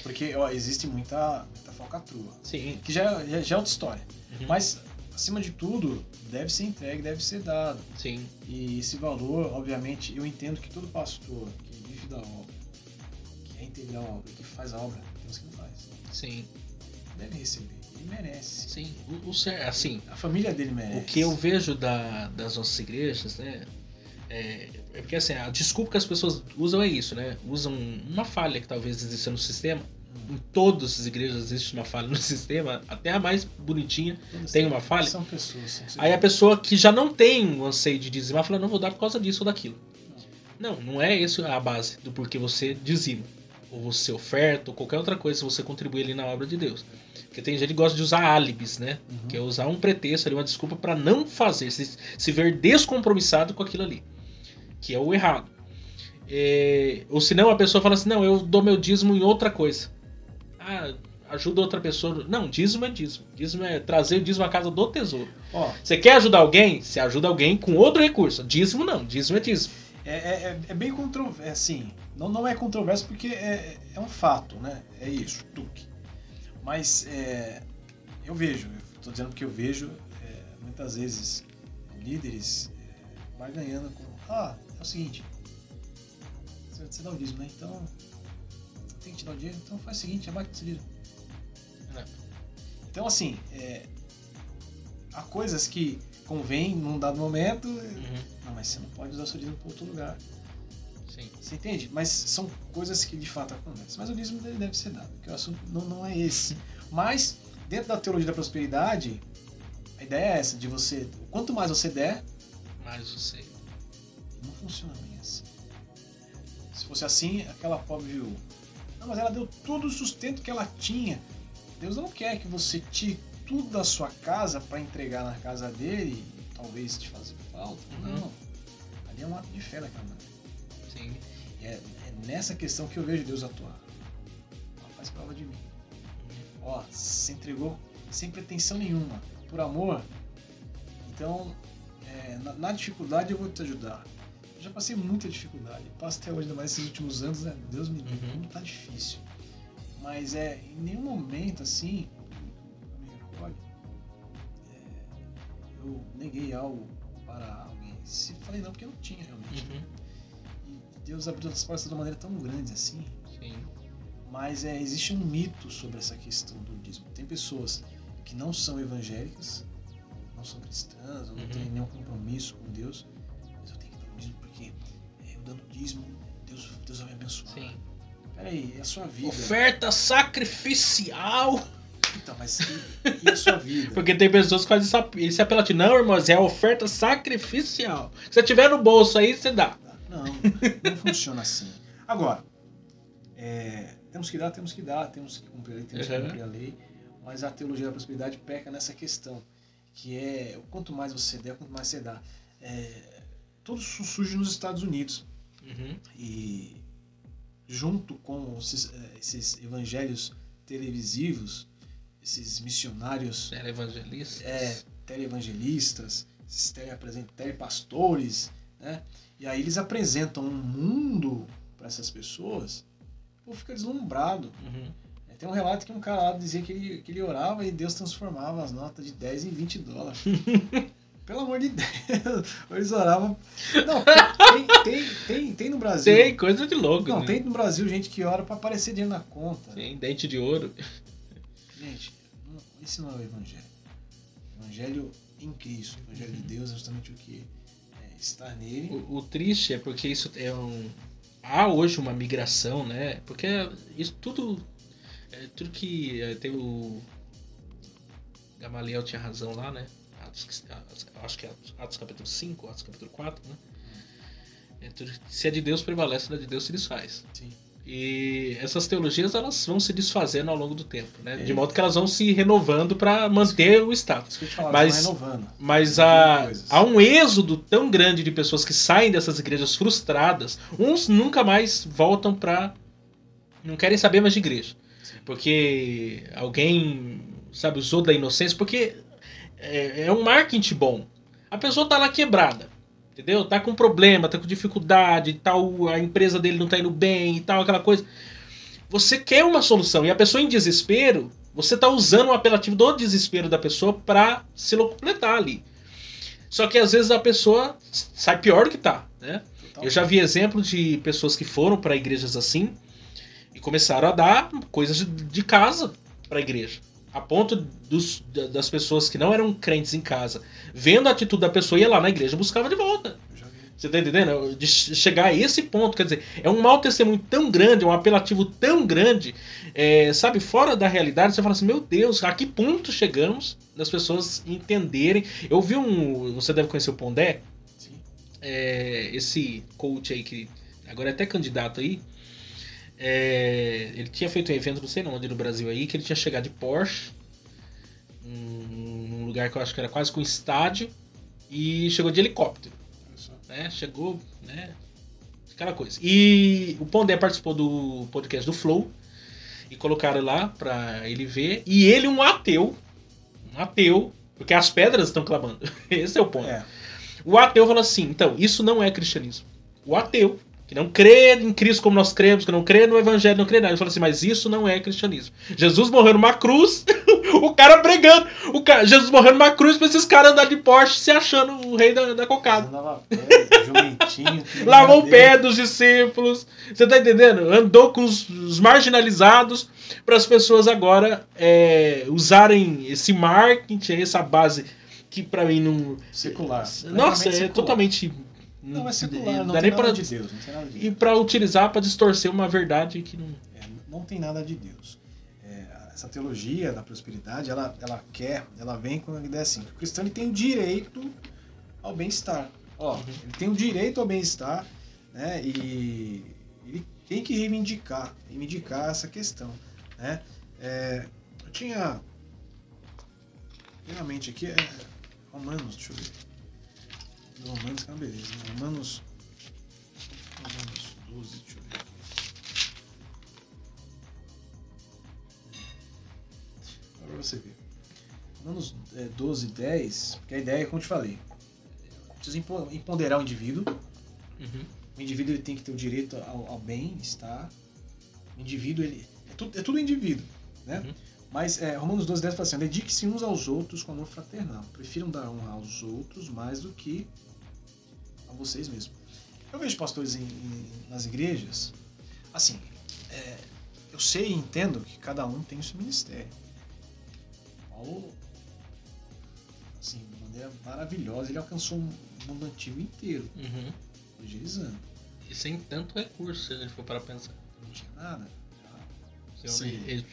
Porque existe muita falcatrua. Sim. Que já é outra história. Mas, acima de tudo, deve ser entregue, deve ser dado. Sim. E esse valor, obviamente, eu entendo que todo pastor que vive da obra, que é integral a obra, que faz a obra, tem uns que não faz. Sim. Deve receber. Ele merece. Sim. Assim, a família dele merece. O que eu vejo das nossas igrejas, né? É porque assim, a desculpa que as pessoas usam é isso, né? Usam uma falha que talvez exista no sistema. Em todas as igrejas existe uma falha no sistema, até a mais bonitinha tem uma falha. São pessoas. Aí a pessoa que já não tem o anseio de dizimar fala, não vou dar por causa disso ou daquilo. Não é isso a base do porquê você dizima. Ou você oferta, ou qualquer outra coisa, se você contribuir ali na obra de Deus. Porque tem gente que gosta de usar álibis, né? Que é usar um pretexto ali, uma desculpa para não fazer, se ver descompromissado com aquilo ali. Que é o errado. Ou senão a pessoa fala assim, não, eu dou meu dízimo em outra coisa. Ajuda outra pessoa. Não, dízimo é dízimo. Dízimo é trazer o dízimo à casa do tesouro. Você quer ajudar alguém? Você ajuda alguém com outro recurso. Dízimo não, dízimo é dízimo. É bem controverso, assim, não é controverso porque é um fato, né? É isso, tuque. Mas eu estou dizendo que eu vejo muitas vezes líderes barganhando com, é o seguinte, você dá o dízimo, né? Então, tem que te dar o dinheiro, então faz o seguinte, abate esse dízimo. Então, assim, há coisas que convém num dado momento, não, mas você não pode usar o seu dízimo para outro lugar. Sim. Você entende? Mas são coisas que de fato acontecem. Mas o dízimo deve ser dado, porque o assunto não é esse. Mas, dentro da teologia da prosperidade, a ideia é essa, de você, quanto mais você der, mais você. Não funciona bem assim. Se fosse assim, aquela pobre viúva, não, mas ela deu todo o sustento que ela tinha. Deus não quer que você tire tudo da sua casa para entregar na casa dele e talvez te fazer falta. Não. Ali é um ato de fé daquela maneira. Sim. É nessa questão que eu vejo Deus atuar. Ela faz prova de mim. Se entregou sem pretensão nenhuma, por amor. Então, na dificuldade eu vou te ajudar. Eu já passei muita dificuldade. Passo até hoje, ainda mais esses últimos anos, né? Deus me livre, como tá difícil. Mas em nenhum momento assim, eu neguei algo para alguém. Se falei não, porque eu não tinha realmente. E Deus abriu as portas de uma maneira tão grande assim. Sim. Mas existe um mito sobre essa questão do dízimo. Tem pessoas que não são evangélicas, não são cristãs, não têm nenhum compromisso com Deus, mas eu tenho que dar um dízimo porque eu dando dízimo, Deus vai me abençoar. Sim. Peraí, é a sua vida. Oferta sacrificial. Então, mas e a sua vida? Porque tem pessoas que fazem esse apelativo. Não, irmãos, é a oferta sacrificial. Se você tiver no bolso aí, você dá. Não funciona assim. Agora, temos que dar, temos que cumprir a lei, mas a teologia da prosperidade peca nessa questão, que é quanto mais você der, quanto mais você dá. Tudo surge nos Estados Unidos. E junto com esses evangelhos televisivos, esses missionários televangelistas, esses telepastores, né? E aí eles apresentam um mundo para essas pessoas, o povo fica deslumbrado. Tem um relato que um cara lá dizia que ele orava e Deus transformava as notas de 10 em 20 dólares. Pelo amor de Deus, eles oravam. Não, tem no Brasil. Tem, coisa de louco. Não, né? tem no Brasil gente que ora para aparecer dinheiro na conta. Tem dente de ouro. Gente, esse não é o Evangelho. O Evangelho em Cristo, o Evangelho de Deus é justamente o que está nele. O triste é porque isso há hoje uma migração, né? Porque isso tudo que tem o Gamaliel tinha razão lá, né? Acho que é Atos capítulo 5, Atos capítulo 4, né? Se é de Deus prevalece, não é de Deus se desfaz. Sim. E essas teologias elas vão se desfazendo ao longo do tempo, né? De modo que elas vão se renovando para manter o status. Mas há um êxodo tão grande de pessoas que saem dessas igrejas frustradas. Uns nunca mais voltam não querem saber mais de igreja. Porque alguém, usou da inocência. Porque é um marketing bom. A pessoa tá lá quebrada. Entendeu? Tá com problema, tá com dificuldade, tal, a empresa dele não tá indo bem e tal, aquela coisa. Você quer uma solução e a pessoa em desespero, você tá usando o apelativo do desespero da pessoa pra se locupletar ali. Só que às vezes a pessoa sai pior do que tá, né? Eu já vi exemplos de pessoas que foram pra igrejas assim e começaram a dar coisas de casa pra igreja. A ponto das pessoas que não eram crentes em casa, vendo a atitude da pessoa, ia lá na igreja e buscava de volta. Você tá entendendo? De chegar a esse ponto, quer dizer, é um mau testemunho tão grande, um apelativo tão grande, fora da realidade, você fala assim, meu Deus, a que ponto chegamos das pessoas entenderem. Eu vi você deve conhecer o Pondé? Sim. Esse coach aí, que agora é até candidato aí, ele tinha feito um evento, não sei onde no Brasil aí, que ele tinha chegado de Porsche num lugar que eu acho que era quase com um estádio, e chegou de helicóptero, né? Chegou, né? Aquela coisa. E o Pondé participou do podcast do Flow e colocaram lá pra ele ver, e ele um ateu, porque as pedras estão clamando. Esse é o ponto. O ateu falou assim, então, isso não é cristianismo. O ateu que não crê em Cristo como nós cremos, que não crê no Evangelho, não crê nada. Ele falou assim, mas isso não é cristianismo. Jesus morreu numa cruz, o cara pregando. Jesus morreu numa cruz pra esses caras andar de Porsche se achando o rei da cocada. Lavou o pé dos discípulos. Você tá entendendo? Andou com os marginalizados para as pessoas agora usarem esse marketing, essa base que pra mim não... Secular. Nossa, é totalmente... Não, é secular, não tem nada de Deus. E para utilizar, para distorcer uma verdade que não... não tem nada de Deus. Essa teologia da prosperidade, ela vem com a ideia assim, que o cristão ele tem o direito ao bem-estar. Ele tem o direito ao bem-estar, né? E ele tem que reivindicar essa questão, né? Eu tinha realmente aqui Romanos, deixa eu ver. Romanos, que é uma beleza, né? Romanos 12, deixa eu ver. Pra você ver. Romanos 12, 10, porque a ideia é como eu te falei. Precisa empoderar o indivíduo. O indivíduo ele tem que ter o direito ao bem-estar. O indivíduo, é tudo indivíduo, né? Mas Romanos 12:10 fala assim: dedique-se uns aos outros com amor fraternal. Prefiram dar honra aos outros mais do que a vocês mesmos. Eu vejo pastores nas igrejas, assim, eu sei e entendo que cada um tem o seu ministério. Paulo, assim, de maneira maravilhosa, ele alcançou um mundo antigo inteiro, evangelizando. E sem tanto recurso, se a gente for para pensar. Não tinha nada.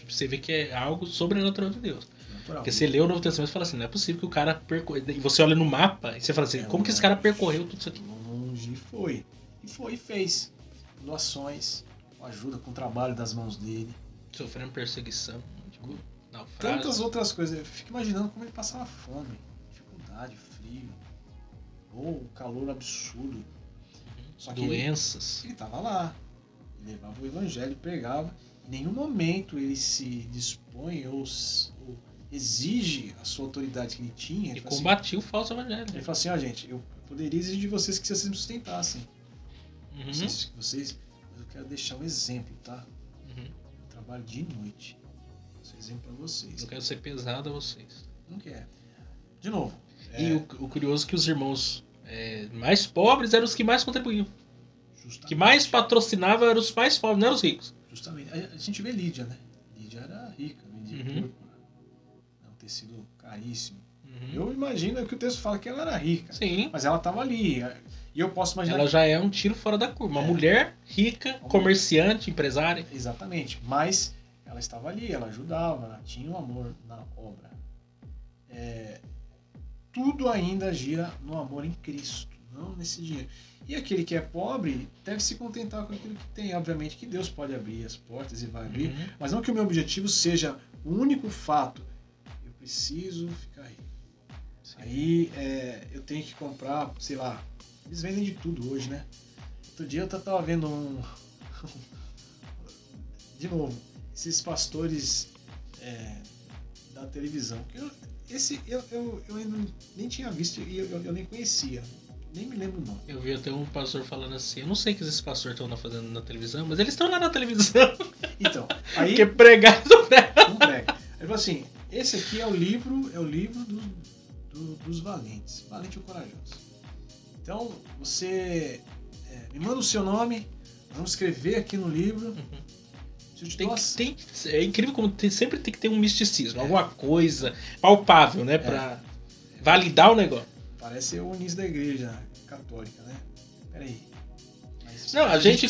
Você vê que é algo sobrenatural de Deus. Natural. Porque você lê o Novo Testamento e fala assim, não é possível que o cara percorreu. E você olha no mapa e você fala assim, como que esse cara percorreu tudo isso aqui? Longe foi. E fez. Doações, com ajuda, com o trabalho das mãos dele. Sofrendo perseguição, tipo, naufrágio. Tantas outras coisas. Eu fico imaginando como ele passava fome, dificuldade, frio, ou calor absurdo. Só que doenças. Ele estava lá. Ele levava o evangelho, pregava. Em nenhum momento ele se dispõe ou exige a sua autoridade que ele tinha. Ele combatia o falso evangelho. Ele falou assim, gente, eu poderia exigir de vocês que vocês me sustentassem. Vocês, eu quero deixar um exemplo, tá? Eu trabalho dia e noite. Esse exemplo para vocês. Eu quero ser pesado a vocês. Não quer. De novo. E o curioso é que os irmãos mais pobres eram os que mais contribuíam. Justamente. Que mais patrocinavam eram os mais pobres, não eram os ricos. Justamente. A gente vê Lídia, né? Lídia era rica, vendia púrpura. É um tecido caríssimo. Eu imagino que o texto fala que ela era rica. Sim. Mas ela estava ali. E eu posso imaginar. Ela já é um tiro fora da curva. Uma mulher rica, comerciante, empresária. Exatamente. Mas ela estava ali, ela ajudava, ela tinha um amor na obra. Tudo ainda gira no amor em Cristo, não nesse dinheiro. E aquele que é pobre deve se contentar com aquilo que tem. Obviamente que Deus pode abrir as portas e vai abrir, mas não que o meu objetivo seja o único fato. Eu preciso ficar rico. Sim. Aí eu tenho que comprar, sei lá, eles vendem de tudo hoje, né? Outro dia eu estava vendo de novo, esses pastores da televisão. Eu ainda nem tinha visto e eu nem conhecia. Nem me lembro o nome. Eu vi até um pastor falando assim, eu não sei o que esses pastores estão fazendo na televisão, mas eles estão lá na televisão. Então, aí... Porque pregar não prega. Não prega. Ele falou assim, esse aqui é o livro dos valentes. Valente ou corajoso. Então, você me manda o seu nome, vamos escrever aqui no livro. É incrível como sempre tem que ter um misticismo, alguma coisa palpável, né? Pra validar o negócio. Parece o início da igreja católica, né? Peraí. Não, a gente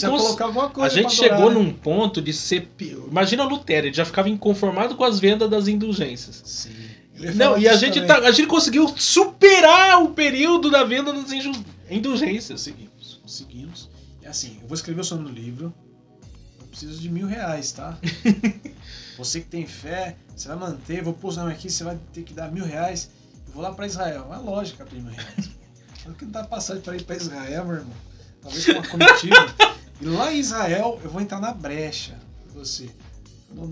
chegou num ponto de ser... Imagina Lutero, ele já ficava inconformado com as vendas das indulgências. Sim. Não, e a gente conseguiu superar o período da venda das indulgências. Conseguimos. É assim, eu vou escrever o seu nome no livro. Eu preciso de R$1.000, tá? Você que tem fé, você vai manter, vou pôr o nome aqui, você vai ter que dar R$1.000. Vou lá pra Israel. É lógico que R$1.000. Eu que não dá passagem pra ir pra Israel, meu irmão. Talvez com uma comitiva. E lá em Israel, eu vou entrar na brecha. Você. Não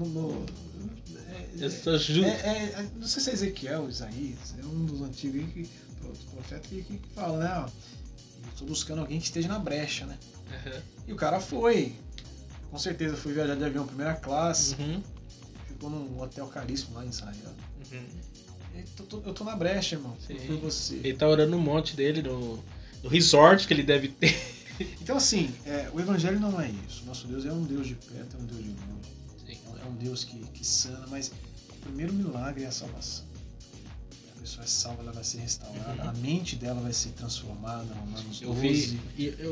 sei se é Ezequiel, Isaías. É um dos antigos aí, profeta que fala, né? Estou buscando alguém que esteja na brecha, né? E o cara foi. Com certeza foi viajar de avião primeira classe. Ficou num hotel caríssimo lá em Israel. Eu tô na brecha, irmão. Foi você. Ele tá orando no monte dele, no resort que ele deve ter. Então, assim, o evangelho não é isso. Nosso Deus é um Deus de perto, é um Deus de longe. É um Deus que sana, mas o primeiro milagre é a salvação. A pessoa é salva, ela vai ser restaurada, a mente dela vai ser transformada. Romanos 12.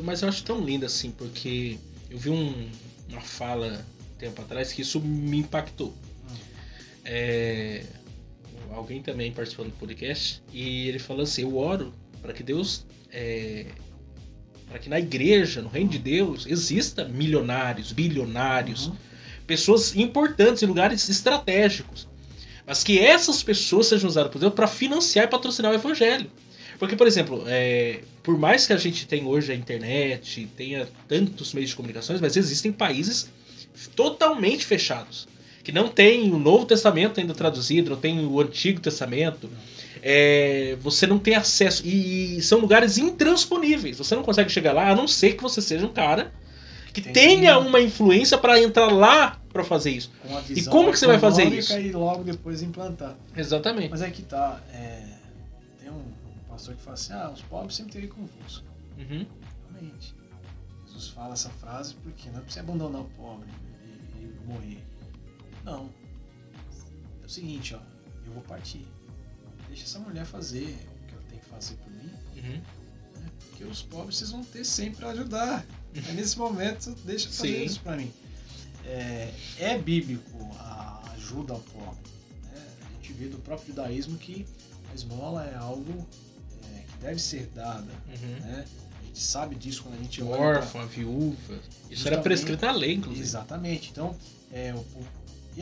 Mas eu acho tão lindo assim, porque eu vi uma fala tempo atrás que isso me impactou. Alguém também participou do podcast e ele falou assim, eu oro para que Deus para que na igreja, no reino de Deus, exista milionários, bilionários, pessoas importantes em lugares estratégicos, mas que essas pessoas sejam usadas por Deus para financiar e patrocinar o evangelho. Porque, por exemplo, por mais que a gente tenha hoje a internet, tenha tantos meios de comunicações, mas existem países totalmente fechados, que não tem o Novo Testamento ainda traduzido, não tem o Antigo Testamento, você não tem acesso, e são lugares intransponíveis, você não consegue chegar lá, a não ser que você seja um cara que tenha uma influência para entrar lá para fazer isso? Com a visão E como que você vai fazer isso? E logo depois implantar. Exatamente. Mas é que tá. Tem um pastor que fala assim: os pobres sempre terem convosco. Uhum. Realmente. Jesus fala essa frase porque não é pra você abandonar o pobre e morrer. Não. É o seguinte, eu vou partir. Deixa essa mulher fazer o que ela tem que fazer por mim. Uhum. Porque os pobres vocês vão ter sempre para ajudar. Aí nesse momento, deixa eu fazer isso para mim. É bíblico a ajuda ao pobre. Né? A gente vê do próprio judaísmo que a esmola é algo que deve ser dada. Uhum. Né? A gente sabe disso quando a gente olha. Órfã, viúva. Isso era prescrito na lei, inclusive. Exatamente. Então, é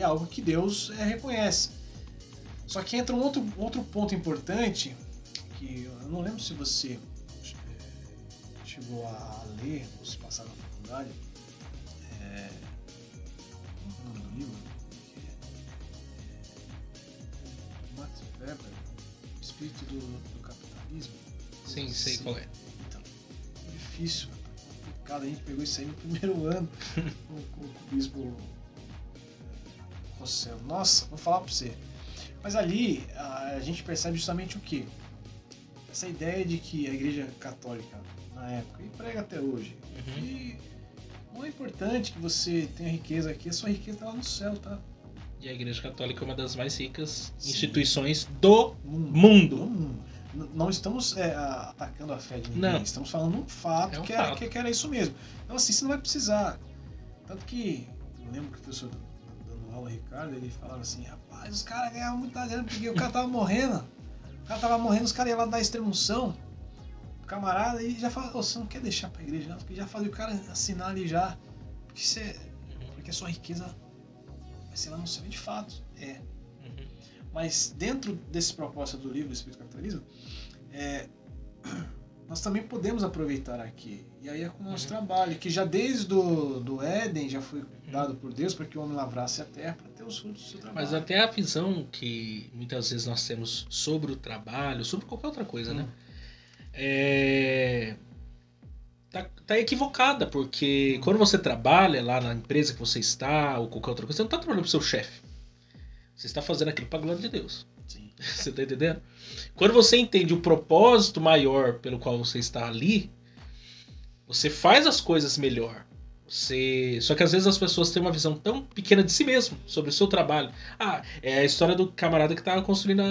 algo que Deus reconhece. Só que entra um outro ponto importante, que eu não lembro se você chegou a ler, ou se passar na faculdade, o nome do livro, Max Weber, O Espírito do Capitalismo. Sim, sei qual é. Então, é difícil, complicado, a gente pegou isso aí no primeiro ano com o bispo Rossel. Nossa, vou falar pra você. Mas ali a gente percebe justamente o quê? Essa ideia de que a Igreja Católica, na época, e prega até hoje, que não é importante que você tenha riqueza aqui, a sua riqueza está lá no céu, tá? E a Igreja Católica é uma das mais ricas instituições do mundo. Não estamos atacando a fé de ninguém, não. Estamos falando um fato, fato. Que era isso mesmo. Então assim, você não vai precisar. Tanto que, eu lembro que o professor dando aula, Ricardo, ele falava assim, rapaz, os caras ganhavam muita grana, porque o cara tava morrendo. Os caras iam lá dar extremunção, o camarada, e já falava, você não quer deixar pra igreja, não, porque já fazia o cara assinar ali já, porque a sua riqueza vai ser lá no céu, de fato, Mas dentro desse propósito do livro do Espírito do Capitalismo, nós também podemos aproveitar aqui, e aí é com o nosso trabalho, que já desde do Éden já foi dado por Deus para que o homem lavrasse a terra para ter os frutos do seu trabalho. Mas até a visão que muitas vezes nós temos sobre o trabalho, sobre qualquer outra coisa, né? Tá equivocada, porque quando você trabalha lá na empresa que você está, ou qualquer outra coisa, você não está trabalhando para o seu chefe. Você está fazendo aquilo para a glória de Deus. Sim. Você está entendendo? Quando você entende o propósito maior pelo qual você está ali, você faz as coisas melhor. Só que às vezes as pessoas têm uma visão tão pequena de si mesmo, sobre o seu trabalho. É a história do camarada que estava construindo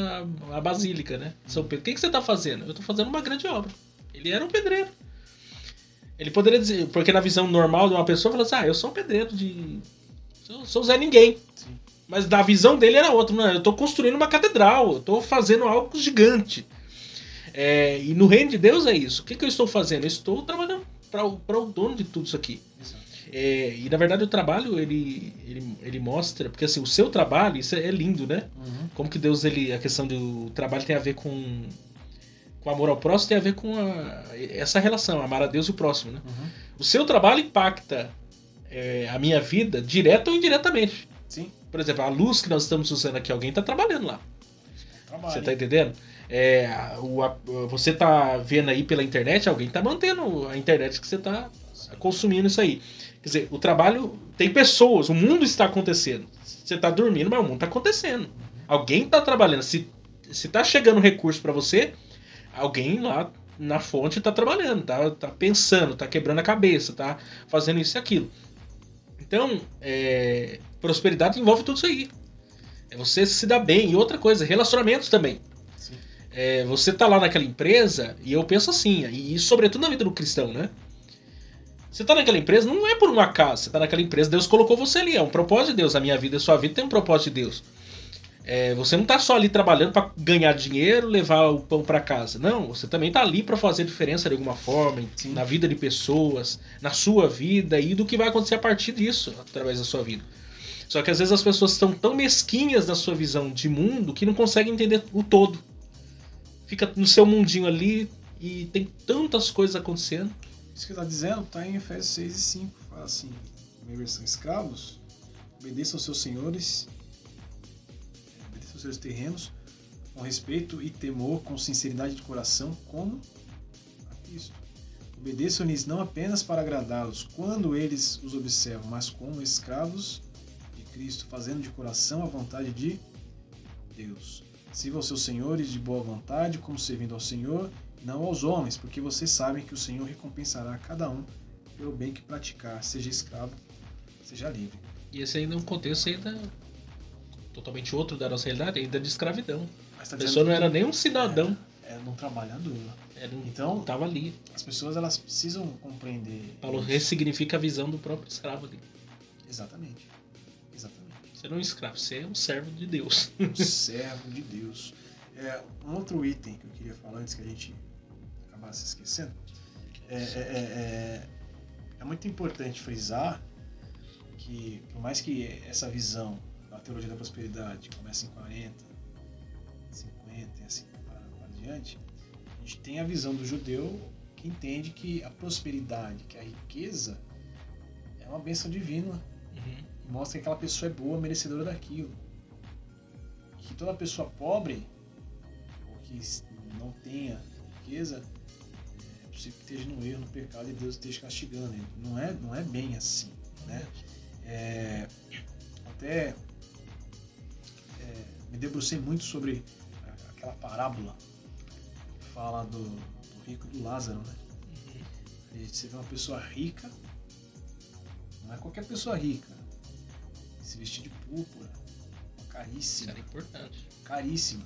a basílica, né? São Pedro. O que você está fazendo? Eu estou fazendo uma grande obra. Ele era um pedreiro. Ele poderia dizer, porque na visão normal de uma pessoa, fala assim, eu sou um pedreiro sou Zé Ninguém. Sim. Mas da visão dele era outra. Não, eu estou construindo uma catedral, eu estou fazendo algo gigante. E no reino de Deus é isso. O que eu estou fazendo? Eu estou trabalhando para o dono de tudo isso aqui. E na verdade o trabalho ele mostra, porque assim, o seu trabalho, isso é lindo, né? Como que Deus, a questão do trabalho tem a ver com amor ao próximo, tem a ver com essa relação, amar a Deus e o próximo, né? O seu trabalho impacta a minha vida direta ou indiretamente. Sim. Por exemplo, a luz que nós estamos usando aqui, alguém está trabalhando lá. Você está entendendo? Você está vendo aí pela internet, alguém está mantendo a internet que você está consumindo isso aí. Quer dizer, o trabalho tem pessoas, o mundo está acontecendo. Você está dormindo, mas o mundo está acontecendo. Alguém está trabalhando. Se está chegando recurso para você, alguém lá na fonte está trabalhando, tá pensando, está quebrando a cabeça, está fazendo isso e aquilo. Então, prosperidade envolve tudo isso aí. Você se dar bem. E outra coisa, relacionamentos também. Você tá lá naquela empresa, e eu penso assim, e sobretudo na vida do cristão, né? Você tá naquela empresa, não é por um acaso. Você tá naquela empresa, Deus colocou você ali. É um propósito de Deus. A minha vida e a sua vida tem um propósito de Deus. Você não tá só ali trabalhando para ganhar dinheiro, levar o pão para casa. Não, você também tá ali para fazer diferença de alguma forma na vida de pessoas, na sua vida e do que vai acontecer a partir disso, através da sua vida. Só que às vezes as pessoas estão tão mesquinhas na sua visão de mundo que não conseguem entender o todo. Fica no seu mundinho ali e tem tantas coisas acontecendo. Isso que está dizendo está em Efésios 6 e 5. Fala assim, minha versão, escravos, obedeçam aos seus senhores, obedeçam aos seus terrenos, com respeito e temor, com sinceridade de coração, como a Cristo. Obedeçam-lhes não apenas para agradá-los, quando eles os observam, mas como escravos Cristo, fazendo de coração a vontade de Deus. Sirvam seus senhores de boa vontade, como servindo ao Senhor, não aos homens, porque vocês sabem que o Senhor recompensará a cada um pelo bem que praticar, seja escravo, seja livre. E esse ainda é um contexto ainda totalmente outro da nossa realidade, ainda de escravidão. Mas tá A pessoa não era nem um dizendo cidadão. era um trabalhador. Então, tava ali. As pessoas elas precisam compreender. Paulo ressignifica a visão do próprio escravo ali. Exatamente. Exatamente. Você não é um escravo, você é um servo de Deus. Um servo de Deus. Um outro item que eu queria falar antes que a gente acabasse esquecendo. É muito importante frisar que, por mais que essa visão da teologia da prosperidade comece em 40, 50 e assim para adiante, a gente tem a visão do judeu que entende que a prosperidade, que a riqueza é uma bênção divina. E mostra que aquela pessoa é boa, merecedora daquilo. E que toda pessoa pobre, ou que não tenha riqueza, é possível que esteja no erro, no pecado, e Deus esteja castigando. Não é bem assim, né? Até me debrucei muito sobre aquela parábola que fala do rico e do Lázaro, né? Você vê uma pessoa rica, não é qualquer pessoa rica, se vestir de púrpura, caríssima. Isso era importante. Caríssima.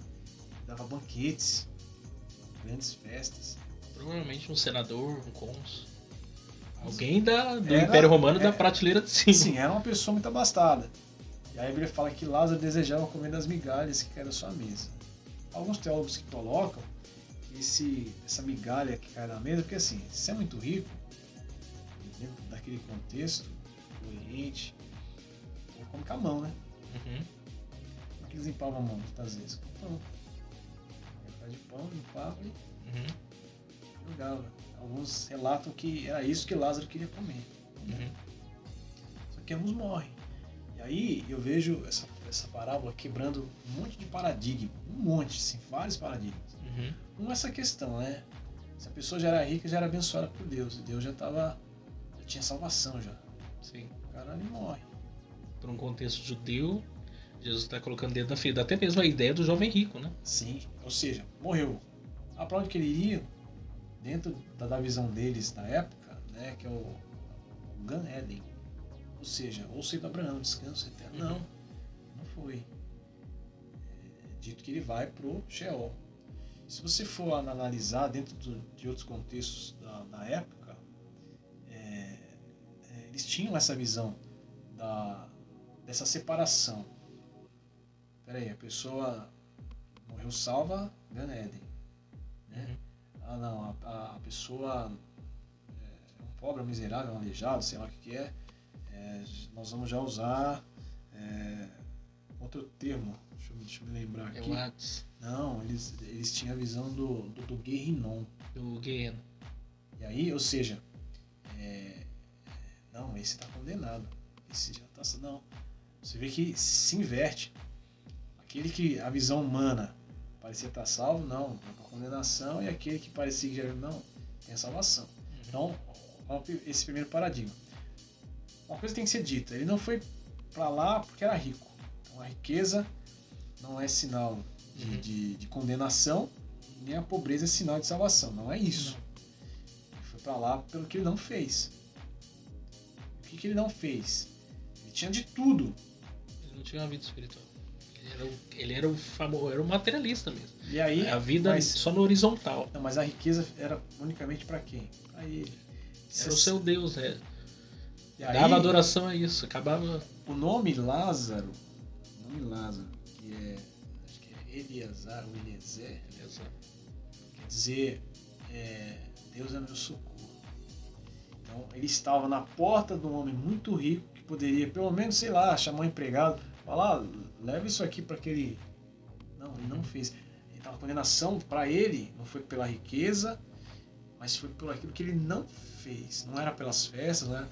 Dava banquetes, grandes festas. Provavelmente um senador, um cônsul. Alguém do Império Romano da prateleira de cima. Sim, era uma pessoa muito abastada. E aí a Bíblia fala que Lázaro desejava comer das migalhas que cai da sua mesa. Alguns teólogos que colocam que essa migalha que cai na mesa, porque assim, se é muito rico, dentro daquele contexto, do Oriente, come com a mão, né? Como é que eles limpavam a mão muitas vezes? Com pão. De pão, limpava e jogava. Alguns relatam que era isso que Lázaro queria comer. Só que alguns morrem. E aí eu vejo essa parábola quebrando um monte de paradigma. Um monte, sim, vários paradigmas. Essa questão, né? Se a pessoa já era rica, já era abençoada por Deus. E Deus já tinha salvação já. Sim. O cara ali morre. Por um contexto judeu, Jesus está colocando dentro da ferida até mesmo a ideia do jovem rico, né? Sim, ou seja, morreu. Para onde que ele iria? Dentro da visão deles na época, né, que é o Gan Eden. Ou seja, ou seio do Abraão, descanso eterno. Não foi. É dito que ele vai pro Sheol. Se você for analisar dentro de outros contextos da época, eles tinham essa visão dessa separação. Peraí, a pessoa morreu salva, Gan Eden, né? Não, a pessoa é um pobre, um miserável, um aleijado, sei lá o que é. Nós vamos já usar outro termo, deixa eu me lembrar aqui. Não, eles tinham a visão do Guerrinon. Do Guerrino. E aí, ou seja, não, esse está condenado. Esse já está... Não, você vê que se inverte. Aquele que a visão humana parecia estar salvo, não, vai para condenação, e aquele que parecia que já não, tem a salvação. Então, esse primeiro paradigma. Uma coisa tem que ser dita, ele não foi para lá porque era rico. Então a riqueza não é sinal de condenação, nem a pobreza é sinal de salvação, não é isso. Ele foi para lá pelo que ele não fez. O que ele não fez? Ele tinha de tudo. Ele não tinha uma vida espiritual. Ele era o famoso, era um materialista mesmo. E aí, a vida só no horizontal. Não, mas a riqueza era unicamente para quem? Para ele. Era o seu Deus, né? E aí, dava adoração a isso, acabava... O nome Lázaro, que acho que é Eleazar ou Eliezer, quer dizer, Deus é meu socorro. Então, ele estava na porta de um homem muito rico, que poderia, pelo menos, sei lá, chamar um empregado, falar, leva isso aqui para aquele... Não, ele não fez. Então, a condenação para ele não foi pela riqueza, mas foi por aquilo que ele não fez. Não era pelas festas, não era...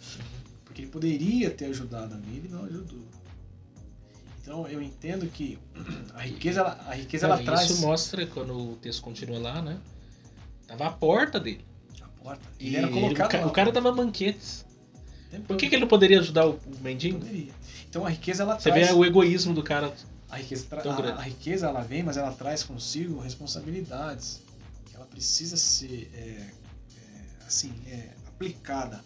Porque ele poderia ter ajudado a vida e não ajudou. Então eu entendo que a riqueza ela traz... Isso mostra, quando o texto continua lá, né? Tava a porta dele. A porta. Ele era colocado lá. O cara dava banquetes. Por que ele não poderia ajudar o mendigo? Poderia. Então a riqueza ela Você traz... vê o egoísmo do cara. A riqueza, tão grande. a riqueza ela vem, mas ela traz consigo responsabilidades. Ela precisa ser aplicada.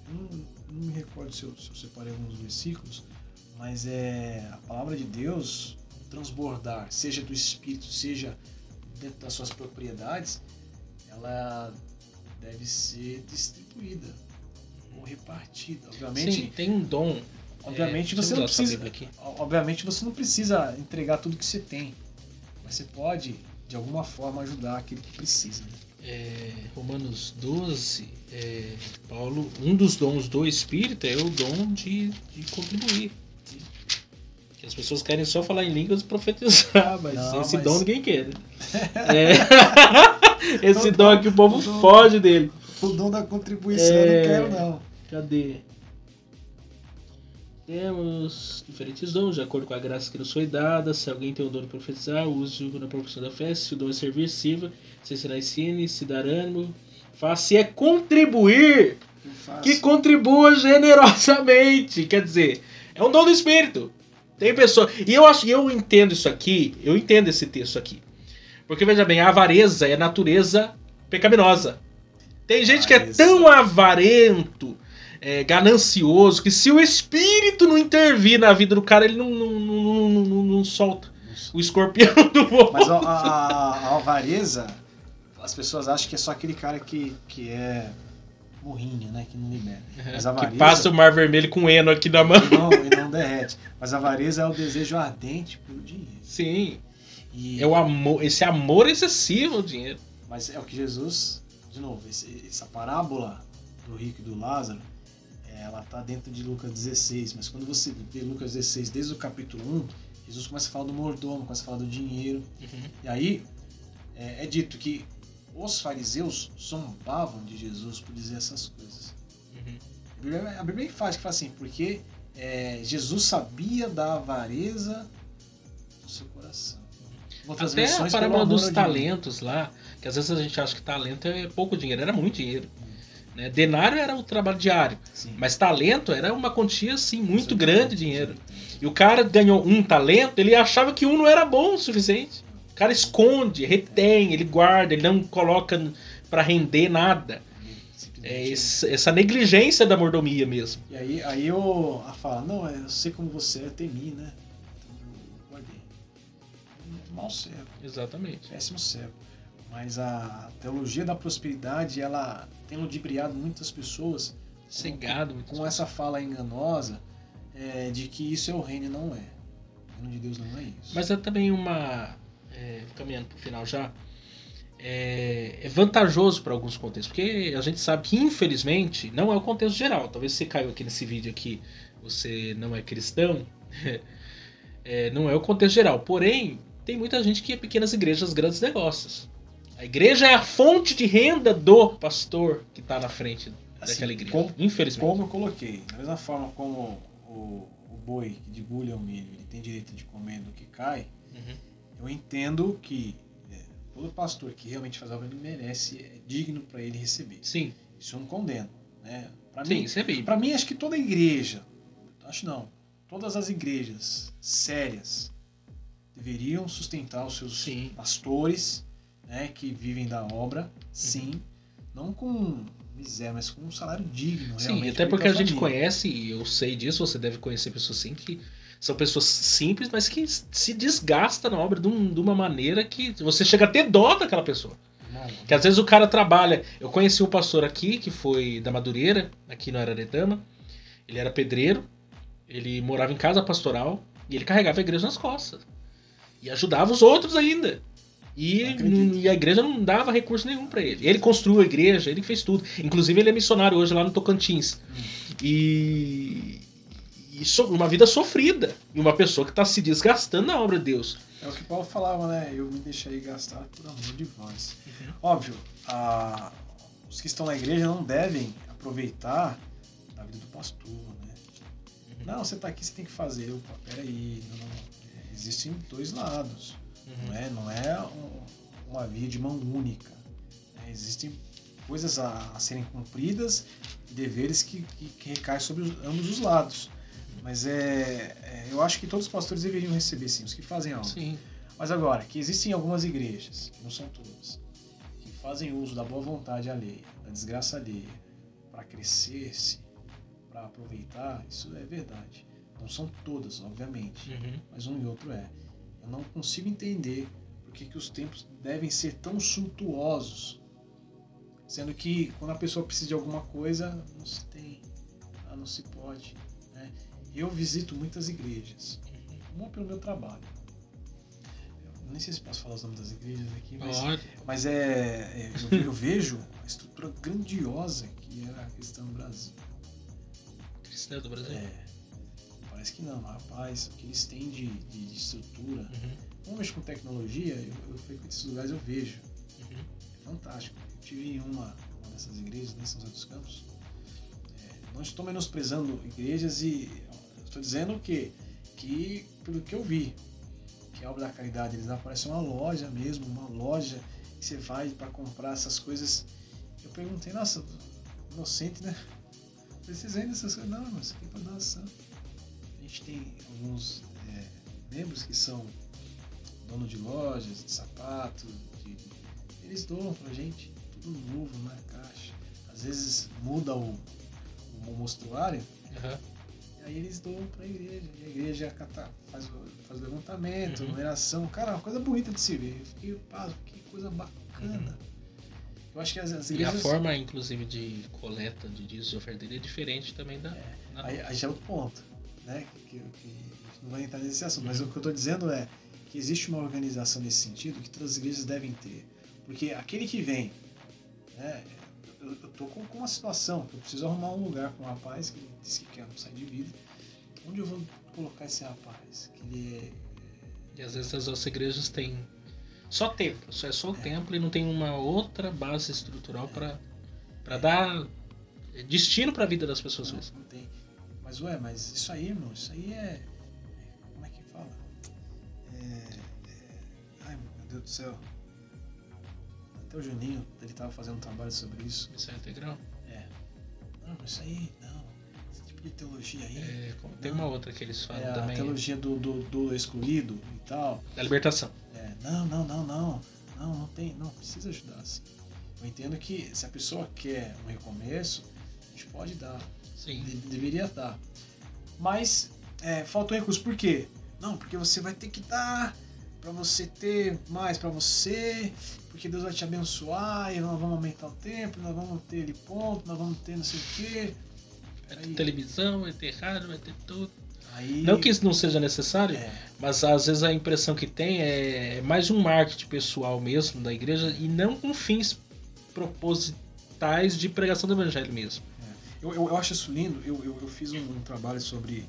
Não me recordo se eu separei alguns versículos, mas a palavra de Deus transbordar, seja do Espírito, seja dentro das suas propriedades, ela deve ser distribuída ou repartida. Obviamente, Sim, tem um dom. Obviamente você não precisa. Obviamente você não precisa entregar tudo que você tem, mas você pode de alguma forma ajudar aquele que precisa. Romanos 12, Paulo, um dos dons do Espírito é o dom de contribuir. Que as pessoas querem só falar em línguas e profetizar, mas esse dom ninguém quer. Né? Esse dom aqui o povo foge dele. O dom da contribuição eu não quero não. Cadê? Temos diferentes dons, de acordo com a graça que nos foi dada. Se alguém tem o dom de profetizar, use-o na proporção da fé. Se o dom é servir, sirva. Se ensinar, ensine. Se dar ânimo, faça. Se é contribuir, que contribua generosamente. Quer dizer, é um dom do Espírito. Tem pessoa... E eu entendo isso aqui, eu entendo esse texto aqui. Porque, veja bem, a avareza é natureza pecaminosa. Tem gente que é tão avarento, ganancioso, que se o Espírito não intervir na vida do cara, ele não solta o escorpião do povo. Mas a avareza, as pessoas acham que é só aquele cara que é burrinho, né? Que não libera. Mas a avareza, que passa o mar vermelho com heno aqui na mão. E não derrete. Mas a avareza é o desejo ardente pelo dinheiro. Sim. É o amor, esse amor excessivo ao dinheiro. Mas é o que Jesus... De novo, essa parábola do rico e do Lázaro, ela está dentro de Lucas 16, mas quando você vê Lucas 16, desde o capítulo 1, Jesus começa a falar do mordomo, começa a falar do dinheiro, e aí é dito que os fariseus zombavam de Jesus por dizer essas coisas. A Bíblia fala assim, porque Jesus sabia da avareza do seu coração. Até a parábola dos talentos lá, que às vezes a gente acha que talento é pouco dinheiro, era muito dinheiro. Né? Denário era o trabalho diário, mas talento era uma quantia assim, muito grande de dinheiro. E o cara ganhou um talento, ele achava que um não era bom o suficiente. O cara esconde, retém, ele guarda, ele não coloca para render nada. Essa negligência da mordomia mesmo. E aí eu falo, não, eu sei como você é, temi, né? Mau servo. Exatamente. Péssimo servo. Mas a teologia da prosperidade, ela tem ludibriado muitas pessoas cegado com essa fala enganosa de que isso é o reino e não é. O reino de Deus não é isso. Mas é também caminhando para o final já, é vantajoso para alguns contextos, porque a gente sabe que infelizmente não é o contexto geral. Talvez você caiu aqui nesse vídeo aqui, você não é cristão, não é o contexto geral. Porém, tem muita gente que é pequenas igrejas, grandes negócios. A igreja é a fonte de renda do pastor que está na frente daquela igreja. Infelizmente. Como eu coloquei, da mesma forma como o boi que debulha o milho, ele tem direito de comer do que cai, eu entendo que todo pastor que realmente faz a obra, ele merece, é digno para ele receber. Sim. Isso eu não condeno. Né? Para mim, acho que toda igreja, todas as igrejas sérias deveriam sustentar os seus pastores, né, que vivem da obra, não com miséria, mas com um salário digno. Sim, até porque a gente conhece, e eu sei disso, você deve conhecer pessoas assim, que são pessoas simples, mas que se desgastam na obra de uma maneira que você chega a ter dó daquela pessoa. Que às vezes o cara trabalha... Eu conheci um pastor aqui, que foi da Madureira, aqui no Araretama. Ele era pedreiro, ele morava em casa pastoral, e ele carregava a igreja nas costas. E ajudava os outros ainda. E a igreja não dava recurso nenhum para ele. Ele construiu a igreja, ele fez tudo. Inclusive ele é missionário hoje lá no Tocantins. E uma vida sofrida. E uma pessoa que está se desgastando na obra de Deus. É o que Paulo falava, né? Eu me deixei gastar por amor de vós. Óbvio, os que estão na igreja não devem aproveitar a vida do pastor, né? Não, você está aqui, você tem que fazer. Opa, peraí, existem dois lados. Não é uma via de mão única. Existem coisas a serem cumpridas e deveres que recaem sobre ambos os lados. Mas eu acho que todos os pastores deveriam receber, sim, os que fazem algo. Sim. Mas agora, que existem algumas igrejas, que não são todas, que fazem uso da boa vontade alheia, da desgraça alheia, para crescer-se, para aproveitar, isso é verdade. Não são todas, obviamente, mas um e outro é. Eu não consigo entender por que os tempos devem ser tão suntuosos, sendo que quando a pessoa precisa de alguma coisa, não se tem, não se pode, né? Eu visito muitas igrejas, uma pelo meu trabalho. Eu nem sei se posso falar os nomes das igrejas aqui, mas eu vejo a estrutura grandiosa que era a cristã no Brasil. Cristã do Brasil? Parece que não, rapaz, o que eles têm de estrutura. Como eu mexo com tecnologia, eu frequento esses lugares, eu vejo. É fantástico. Eu estive em uma dessas igrejas, em São José dos Campos. Não estou menosprezando igrejas e estou dizendo que pelo que eu vi, que a obra da caridade, eles aparecem uma loja mesmo, uma loja que você vai para comprar essas coisas. Eu perguntei, nossa, inocente, né? Vocês vendem essas coisas? Não, mas isso aqui é para doação. A gente tem alguns membros que são donos de lojas, de sapatos, eles doam pra gente, tudo novo na caixa. Às vezes muda o mostruário, e aí eles doam pra igreja, e a igreja faz o levantamento, numeração. Cara, é uma coisa bonita de se ver. Eu fiquei, que coisa bacana. Eu acho que as igrejas... E a forma, inclusive, de coleta de dízimos e oferta é diferente também da... Aí já é outro ponto, né? Que não vai entrar nesse assunto, mas o que eu estou dizendo é que existe uma organização nesse sentido que todas as igrejas devem ter. Porque aquele que vem, né? Eu estou com uma situação que eu preciso arrumar um lugar com um rapaz que disse que quer sair de vida. Onde eu vou colocar esse rapaz? Que ele E às vezes as nossas igrejas têm só templo, só o templo e não tem uma outra base estrutural para dar destino para a vida das pessoas. Não tem. Mas isso aí, irmão, isso aí como é que fala? Ai, meu Deus do céu. Até o Juninho, ele estava fazendo um trabalho sobre isso. Isso é integral? Não, isso aí, não. Esse tipo de teologia aí. Tem uma outra que eles falam também. A teologia do excluído e tal. Da libertação. Não tem, não precisa ajudar assim. Eu entendo que se a pessoa quer um recomeço, a gente pode dar. Sim. Deveria dar. Mas falta um recurso. Por quê? Não, porque você vai ter que dar para você ter mais para você, porque Deus vai te abençoar e nós vamos aumentar o tempo, nós vamos ter ele ponto, nós vamos ter não sei o quê. Vai ter televisão, vai ter rádio, vai ter tudo. Aí... Não que isso não seja necessário, mas às vezes a impressão que tem é mais um marketing pessoal mesmo da igreja e não com fins propositais de pregação do evangelho mesmo. Eu acho isso lindo. Eu fiz um trabalho sobre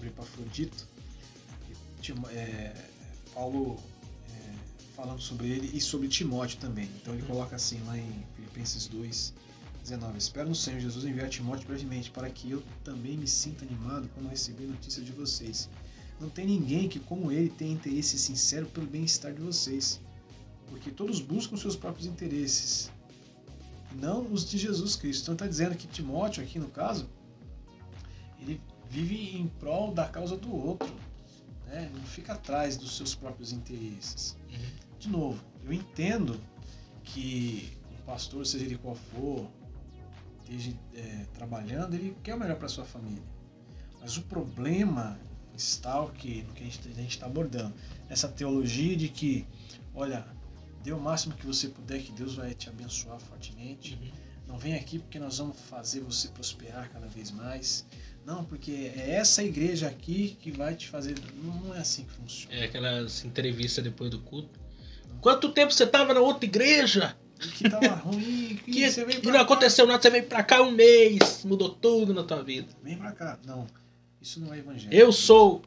Epafrodito, Paulo falando sobre ele e sobre Timóteo também. Então ele coloca assim lá em Filipenses 2:19: espero no Senhor Jesus enviar Timóteo brevemente, para que eu também me sinta animado quando receber notícia de vocês. Não tem ninguém que, como ele, tenha interesse sincero pelo bem-estar de vocês, porque todos buscam seus próprios interesses, não os de Jesus Cristo. Então está dizendo que Timóteo, aqui no caso, ele vive em prol da causa do outro, né? Não fica atrás dos seus próprios interesses. De novo, eu entendo que um pastor, seja ele qual for, esteja trabalhando, ele quer o melhor para sua família. Mas o problema está no que a gente está abordando. Essa teologia de que, olha, dê o máximo que você puder, que Deus vai te abençoar fortemente. Não vem aqui porque nós vamos fazer você prosperar cada vez mais. Não, porque é essa igreja aqui que vai te fazer... Não é assim que funciona. É aquelas entrevistas depois do culto. Quanto tempo você estava na outra igreja? Que tava ruim, que você veio pra não cá. Aconteceu nada, você veio pra cá um mês, mudou tudo na tua vida. Vem pra cá. Não, isso não é evangelho. Eu sou...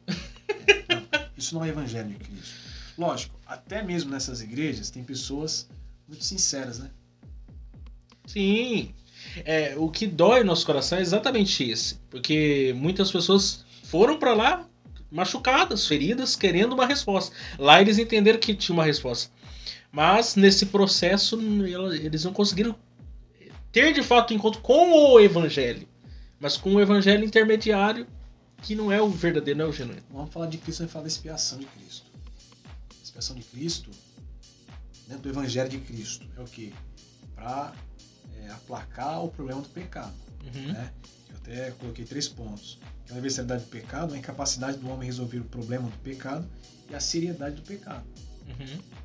Não, isso não é evangelho de Cristo. Lógico, até mesmo nessas igrejas tem pessoas muito sinceras, né? Sim. O que dói no nosso coração é exatamente esse. Porque muitas pessoas foram pra lá machucadas, feridas, querendo uma resposta. Lá eles entenderam que tinha uma resposta. Mas nesse processo eles não conseguiram ter de fato encontro com o evangelho, mas com o evangelho intermediário, que não é o verdadeiro, não é o genuíno. Vamos falar de Cristo, vamos falar da expiação de Cristo. A expiação de Cristo, dentro do evangelho de Cristo, é o quê? Para aplacar o problema do pecado. Né? Eu até coloquei 3 pontos. A universalidade do pecado, a incapacidade do homem resolver o problema do pecado e a seriedade do pecado.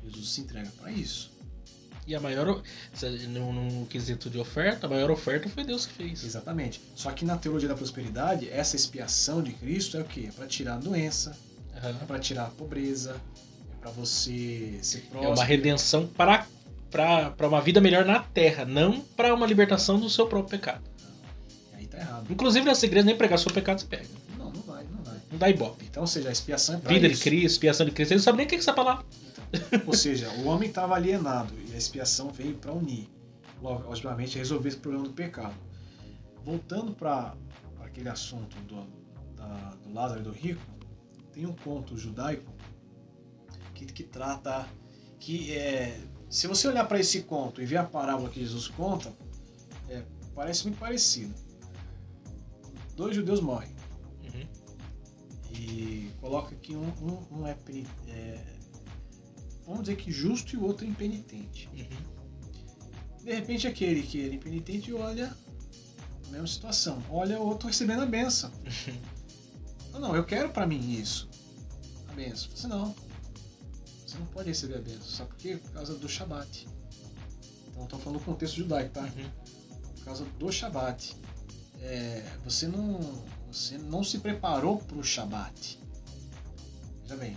Jesus se entrega para isso. E a maior, no quesito de oferta, a maior oferta foi Deus que fez. Exatamente. Só que na teologia da prosperidade, essa expiação de Cristo é o quê? É para tirar a doença, é para tirar a pobreza, é para você ser próspero. É uma redenção para uma vida melhor na terra, não para uma libertação do seu próprio pecado. E aí tá errado. Inclusive nessa igreja nem pregar sobre pecado se pega. Não vai. Não dá ibope. Então, ou seja, a expiação é para vida isso. de Cristo, expiação de Cristo, ele não sabe nem o que é essa palavra. Ou seja, o homem estava alienado e a expiação veio para unir, obviamente, resolver esse problema do pecado. Voltando para aquele assunto do Lázaro e do rico, tem um conto judaico que trata que se você olhar para esse conto e ver a parábola que Jesus conta, parece muito parecido. 2 judeus morrem e coloca que um vamos dizer que justo e o outro impenitente. De repente aquele que era impenitente olha a mesma situação, olha o outro recebendo a bênção. Não, eu quero para mim isso, a bênção. Você não pode receber a bênção, sabe por quê? Por causa do Shabat. Então estou falando do contexto judaico, tá? Por causa do Shabat. Você não se preparou para o Shabat. Veja bem,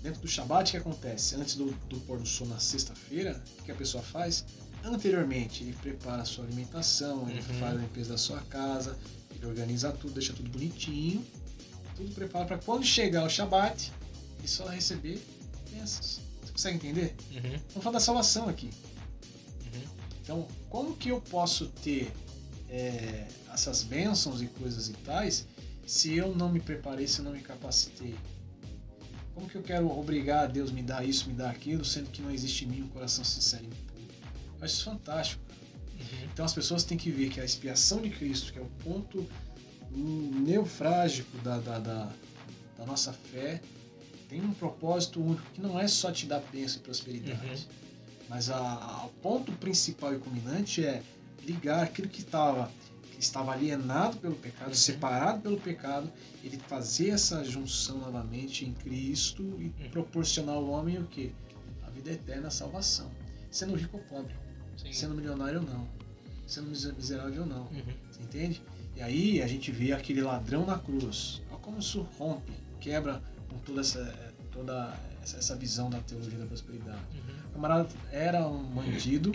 dentro do Shabat, o que acontece? Antes do pôr do sol na sexta-feira, o que a pessoa faz? Anteriormente, ele prepara a sua alimentação, ele faz a limpeza da sua casa, ele organiza tudo, deixa tudo bonitinho, tudo prepara para quando chegar o Shabat, ele só receber bênçãos. Você consegue entender? Vamos falar da salvação aqui. Então, como que eu posso ter essas bênçãos e coisas e tais se eu não me preparei, se eu não me capacitei? Como que eu quero obrigar a Deus a me dar isso, me dar aquilo, sendo que não existe em mim um coração sincero e puro? Eu acho isso fantástico. Então as pessoas têm que ver que a expiação de Cristo, que é o ponto neofrágico da nossa fé, tem um propósito único, que não é só te dar bênção e prosperidade. Mas o ponto principal e culminante é ligar aquilo que estava alienado pelo pecado, separado pelo pecado, ele fazer essa junção novamente em Cristo e proporcionar ao homem o quê? A vida eterna, a salvação. Sendo rico ou pobre, sendo milionário ou não, sendo miserável ou não. Você entende? E aí a gente vê aquele ladrão na cruz. Olha como isso rompe, quebra com toda essa visão da teologia da prosperidade. O camarada era um bandido,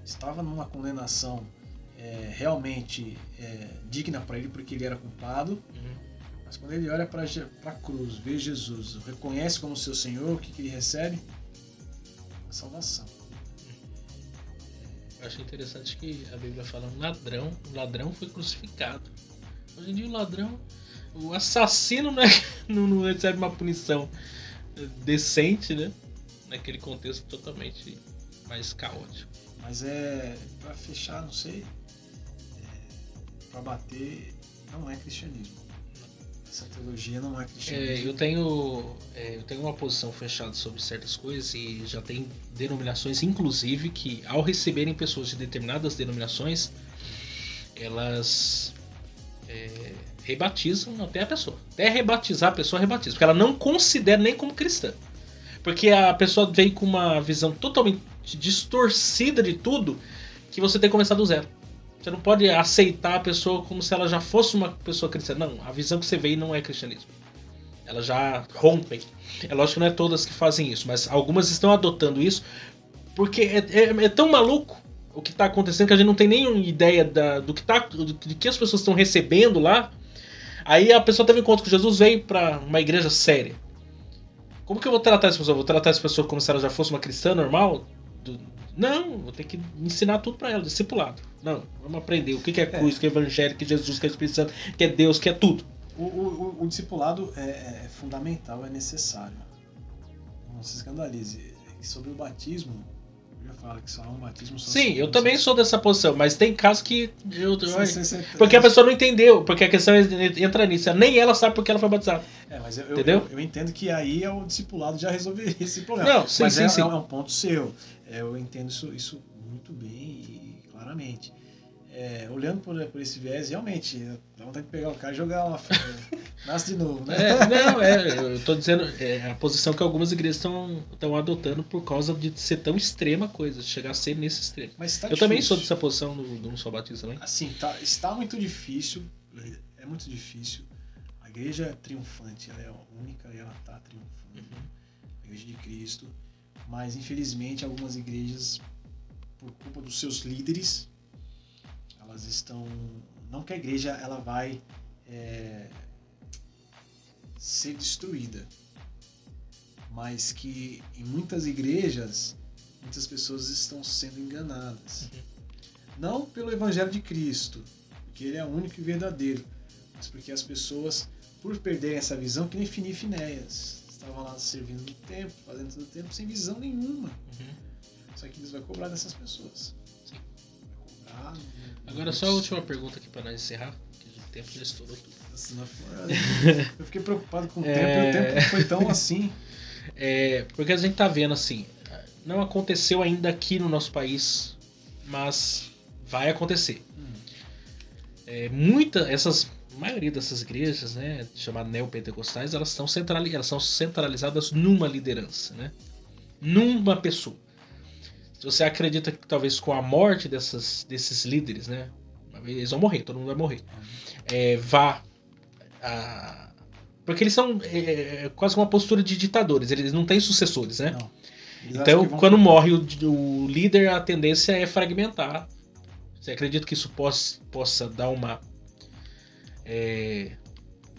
estava numa condenação realmente digna para ele, porque ele era culpado. Mas quando ele olha para a cruz, vê Jesus, reconhece como seu Senhor, o que ele recebe? A salvação. Eu achei interessante que a Bíblia fala o ladrão foi crucificado. Hoje em dia o assassino não recebe uma punição decente, né? Naquele contexto totalmente mais caótico. Mas para fechar, não sei, para bater, não é cristianismo. Essa teologia não é cristianismo. Eu tenho uma posição fechada sobre certas coisas e já tem denominações, inclusive, que ao receberem pessoas de determinadas denominações, elas rebatizam até a pessoa. Até rebatizar a pessoa, rebatiza. Porque ela não considera nem como cristã. Porque a pessoa vem com uma visão totalmente distorcida de tudo, que você tem que começar do zero. Você não pode aceitar a pessoa como se ela já fosse uma pessoa cristã. Não, a visão que você vê não é cristianismo. Elas já rompem. É lógico que não é todas que fazem isso, mas algumas estão adotando isso, porque é tão maluco o que está acontecendo que a gente não tem nenhuma ideia do que as pessoas estão recebendo lá. Aí a pessoa teve um encontro com Jesus, veio para uma igreja séria. Como que eu vou tratar essa pessoa? Vou tratar essa pessoa como se ela já fosse uma cristã normal? Não, vou ter que ensinar tudo pra ela, discipulado. Não, vamos aprender o que é cruz, o que é evangelho, o que é Jesus, o que é Espírito Santo, o que é Deus, o que é tudo. O discipulado é fundamental, é necessário. Não se escandalize. Sobre o batismo, Bíblia fala que só há um batismo. Só Sim, eu também sou dessa posição, mas tem casos que Sim. porque a pessoa não entendeu, porque a questão entra nisso, nem ela sabe porque ela foi batizada. Mas entendeu? Eu entendo que aí é o discipulado já resolver esse problema. Não, sim, mas sim. É um ponto seu. Eu entendo isso muito bem e claramente. Olhando por esse viés, realmente, dá vontade de pegar o cara e jogar lá fora. Nasce de novo, né? Eu tô dizendo, a posição que algumas igrejas estão adotando por causa de ser tão extrema a coisa, de chegar a ser nesse extremo. Mas tá eu difícil. Também sou dessa posição do Não Sou Batista também. Assim, está muito difícil, é muito difícil. A igreja é triunfante, ela é única e ela está triunfando. A igreja de Cristo. Mas, infelizmente, algumas igrejas, por culpa dos seus líderes, elas estão... Não que a igreja ela vai ser destruída, mas que em muitas igrejas, muitas pessoas estão sendo enganadas. Não pelo Evangelho de Cristo, porque ele é o único e verdadeiro, mas porque as pessoas, por perderem essa visão, que nem Fini e Finéias, estavam lá servindo no templo, fazendo todo o tempo, sem visão nenhuma. Só que Deus vai cobrar dessas pessoas. Sim. Vai cobrar. Agora só a última pergunta aqui para nós encerrar, que o tempo já estourou tudo. Eu fiquei preocupado com o tempo, e o tempo não foi tão assim. Porque a gente tá vendo assim, não aconteceu ainda aqui no nosso país, mas vai acontecer. A maioria dessas igrejas, né, chamadas neopentecostais, elas são centralizadas numa liderança, né, numa pessoa. Se você acredita que talvez com a morte desses líderes, né, eles vão morrer, todo mundo vai morrer, porque eles são quase uma postura de ditadores, eles não têm sucessores, né? Não. Então, quando morre o líder, a tendência é fragmentar. Você acredita que isso possa dar uma...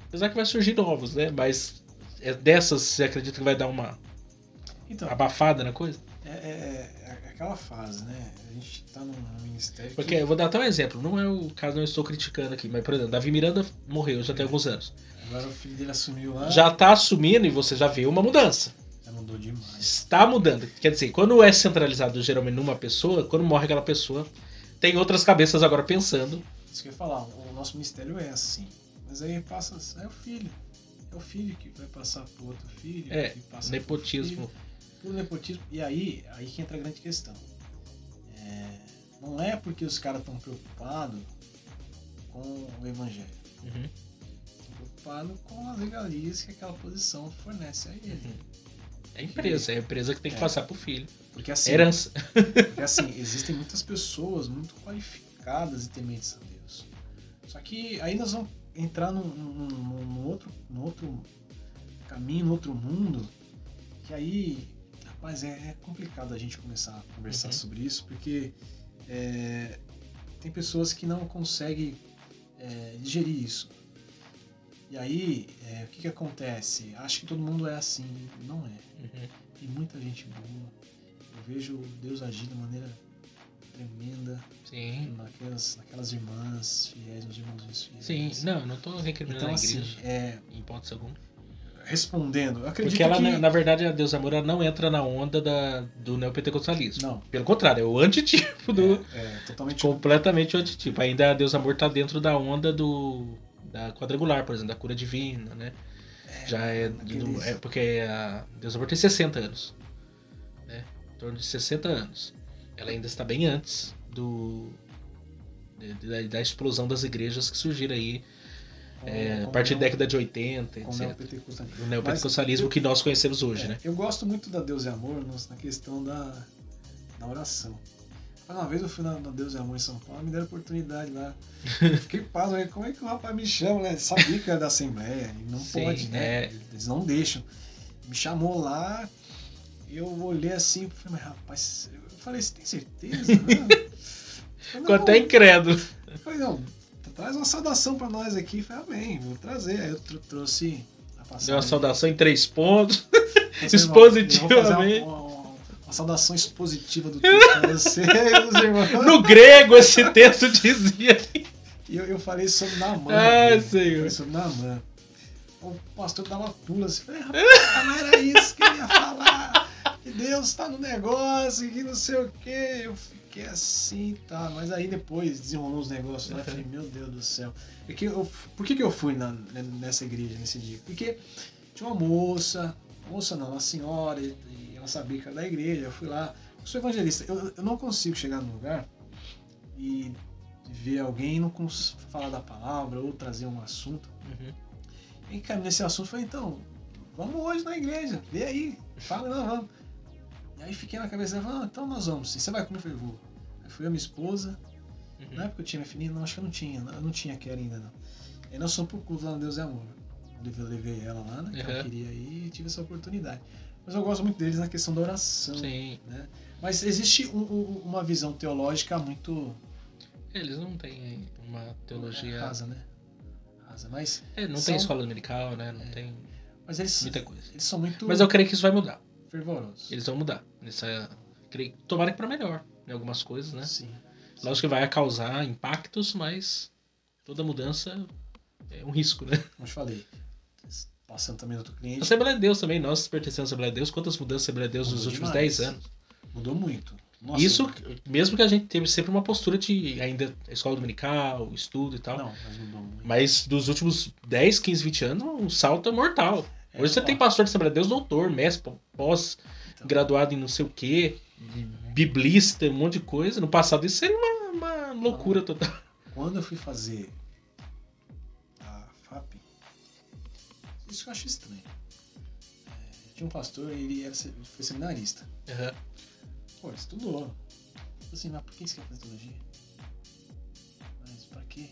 apesar que vai surgir novos, né? Mas dessas, você acredita que vai dar uma abafada na coisa? É aquela fase, né? A gente tá num ministério Porque, eu vou dar até um exemplo. Não é o caso, não estou criticando aqui, mas, por exemplo, Davi Miranda morreu já tem alguns anos. Agora o filho dele assumiu lá. Já está assumindo e você já vê uma mudança. Já mudou demais. Está mudando. Quer dizer, quando é centralizado geralmente numa pessoa, quando morre aquela pessoa, tem outras cabeças agora pensando. Isso que eu ia falar, o nosso ministério é assim. Mas aí passa, é o filho. É o filho que vai passar pro outro filho. Que passa nepotismo. Puro nepotismo. E aí que entra a grande questão. Não é porque os caras estão preocupados com o evangelho. Estão preocupados com as regalias que aquela posição fornece a ele. É a empresa que tem que passar pro filho. Porque assim, herança. Porque assim, existem muitas pessoas muito qualificadas e tementes a Deus. Só que aí nós vamos entrar num outro caminho, num outro mundo, que aí, rapaz, é complicado a gente começar a conversar sobre isso, porque tem pessoas que não conseguem digerir isso. E aí, o que acontece? Acho que todo mundo é assim. Não é. Tem muita gente boa. Eu vejo Deus agir de maneira tremenda. Sim. Naquelas irmãs fiéis, nos irmãos fiéis. Sim, não estou recriminando então, a igreja. Assim, em hipótese alguma. Respondendo, eu acredito porque ela, que... na verdade, a Deus Amor ela não entra na onda do neopentecostalismo. Não. Pelo contrário, é o antitipo do... totalmente... Completamente o antitipo. Ainda a Deus Amor está dentro da onda da quadrangular, por exemplo, da cura divina, né? Já porque a Deus Amor tem 60 anos. Né? Em torno de 60 anos. Ela ainda está bem antes da explosão das igrejas que surgiram aí a partir da década de 80, etc. O neopentecostalismo que nós conhecemos hoje, né? Eu gosto muito da Deus e Amor na questão da oração. Uma vez eu fui na Deus e Amor em São Paulo, me deram oportunidade lá. Eu fiquei pasmo, como é que o rapaz me chama, né? Sabia que era da Assembleia, e não pode, né? Eles não deixam. Me chamou lá, eu olhei assim e falei, mas rapaz, eu falei, você tem certeza? Ficou até incrédulo. Eu falei, não, traz uma saudação pra nós aqui. Eu falei, bem, vou trazer. Aí eu trouxe a passagem. Deu uma saudação em 3 pontos, expositivamente. Uma saudação expositiva do texto para você, meus irmãos. No grego esse texto dizia. E eu falei sobre Naamã. Senhor. Eu falei sobre Naamã. O pastor dava pula assim. Falei, rapaz, não era isso que eu ia falar. que Deus tá no negócio, que não sei o quê. Eu fiquei assim, tá. Mas aí depois desenrolou os negócios lá e falei, meu Deus do céu. Por que eu fui nessa igreja nesse dia? Porque tinha uma moça não, uma senhora, e ela sabia que era da igreja. Eu fui lá, eu sou evangelista, eu não consigo chegar num lugar e ver alguém e não falar da palavra ou trazer um assunto. E cara, nesse assunto eu falei, então, vamos hoje na igreja, vê aí, fala, não, vamos. E aí fiquei na cabeça, falei, então nós vamos sim, você vai comigo? Eu falei, vou. Aí fui a minha esposa, na época eu tinha minha filhinha, não, acho que eu não tinha Kelly ainda não. Aí nós fomos pro culto lá no Deus é Amor. Eu levei ela lá, né, que ela queria ir e tive essa oportunidade. Mas eu gosto muito deles na questão da oração. Sim. Né? Mas existe uma visão teológica muito... Eles não têm uma teologia... Rasa, né? Rasa, mas... não tem escola dominical, né? Não tem mas eles, muita coisa. Eles são muito... Mas eu creio que isso vai mudar. Fervorosos. Eles vão mudar. Tomara que para melhor em algumas coisas, né? Sim. Lógico que vai causar impactos, mas toda mudança é um risco, né? Como eu falei, passando também no outro cliente... A Assembleia de Deus também, nós pertencemos à Assembleia de Deus. Quantas mudanças a Assembleia de Deus nos últimos 10 anos? Mudou muito. Nossa, isso, mesmo que a gente teve sempre uma postura de ainda escola dominical, estudo e tal. Não, mas mudou muito. Mas dos últimos 10, 15, 20 anos, o salto é mortal. Hoje você tem pastor de Assembleia de Deus, doutor, mestre, pós-graduado em não sei o quê, biblista, um monte de coisa. No passado isso seria uma loucura total. Quando eu fui fazer a FAP, isso que eu acho estranho. Tinha um pastor, ele foi seminarista. Pô, ele estudou. Assim, mas por que você quer fazer teologia? Mas pra quê?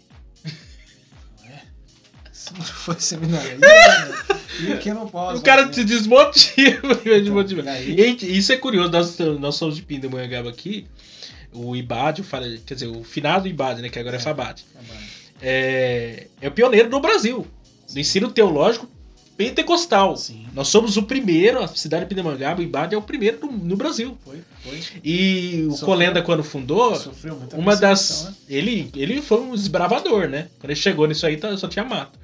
Se não foi seminarista, e que eu não posso. O cara te desmotiva. Isso é curioso, nós somos de Pindamonhangaba aqui. O IBAD, quer dizer, o finado IBAD, né, que agora é FABAD. É o pioneiro no Brasil, do ensino teológico pentecostal. Sim. Nós somos o primeiro, a cidade de Pindamonhangaba, o IBAD é o primeiro no Brasil. Foi. E o Colenda, quando fundou, uma das... Né? Ele foi um desbravador, né? Quando ele chegou nisso aí, só tinha mato.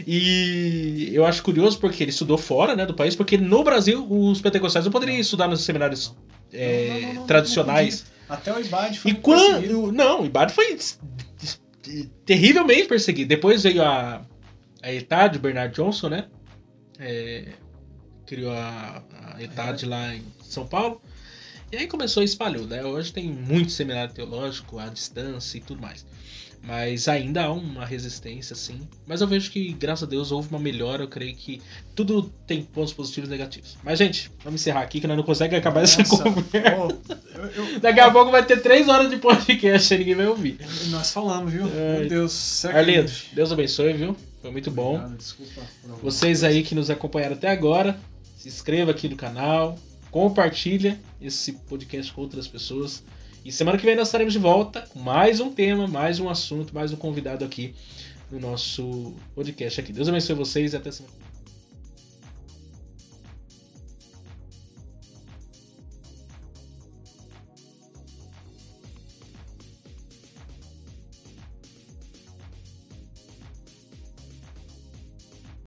E eu acho curioso porque ele estudou fora, né, do país, porque no Brasil os pentecostais não poderiam estudar nos seminários tradicionais. Não, até o IBAD foi perseguido. Não, o IBAD foi terrivelmente perseguido. Depois veio a ETAD, o Bernard Johnson, né? Criou a ETAD lá em São Paulo. E aí começou a espalhar, né? Hoje tem muito seminário teológico à distância e tudo mais. Mas ainda há uma resistência, assim. Mas eu vejo que, graças a Deus, houve uma melhora. Eu creio que tudo tem pontos positivos e negativos. Mas, gente, vamos encerrar aqui, que nós não conseguimos acabar essa conversa. Daqui a pouco vai ter 3 horas de podcast e ninguém vai ouvir. Nós falamos, viu? Meu Deus. Arlindo, Deus abençoe, viu? Foi muito bom. Desculpa. Vocês aí que nos acompanharam até agora, se inscreva aqui no canal, compartilha esse podcast com outras pessoas. E semana que vem nós estaremos de volta com mais um tema, mais um assunto, mais um convidado aqui no nosso podcast aqui. Deus abençoe vocês e até semana.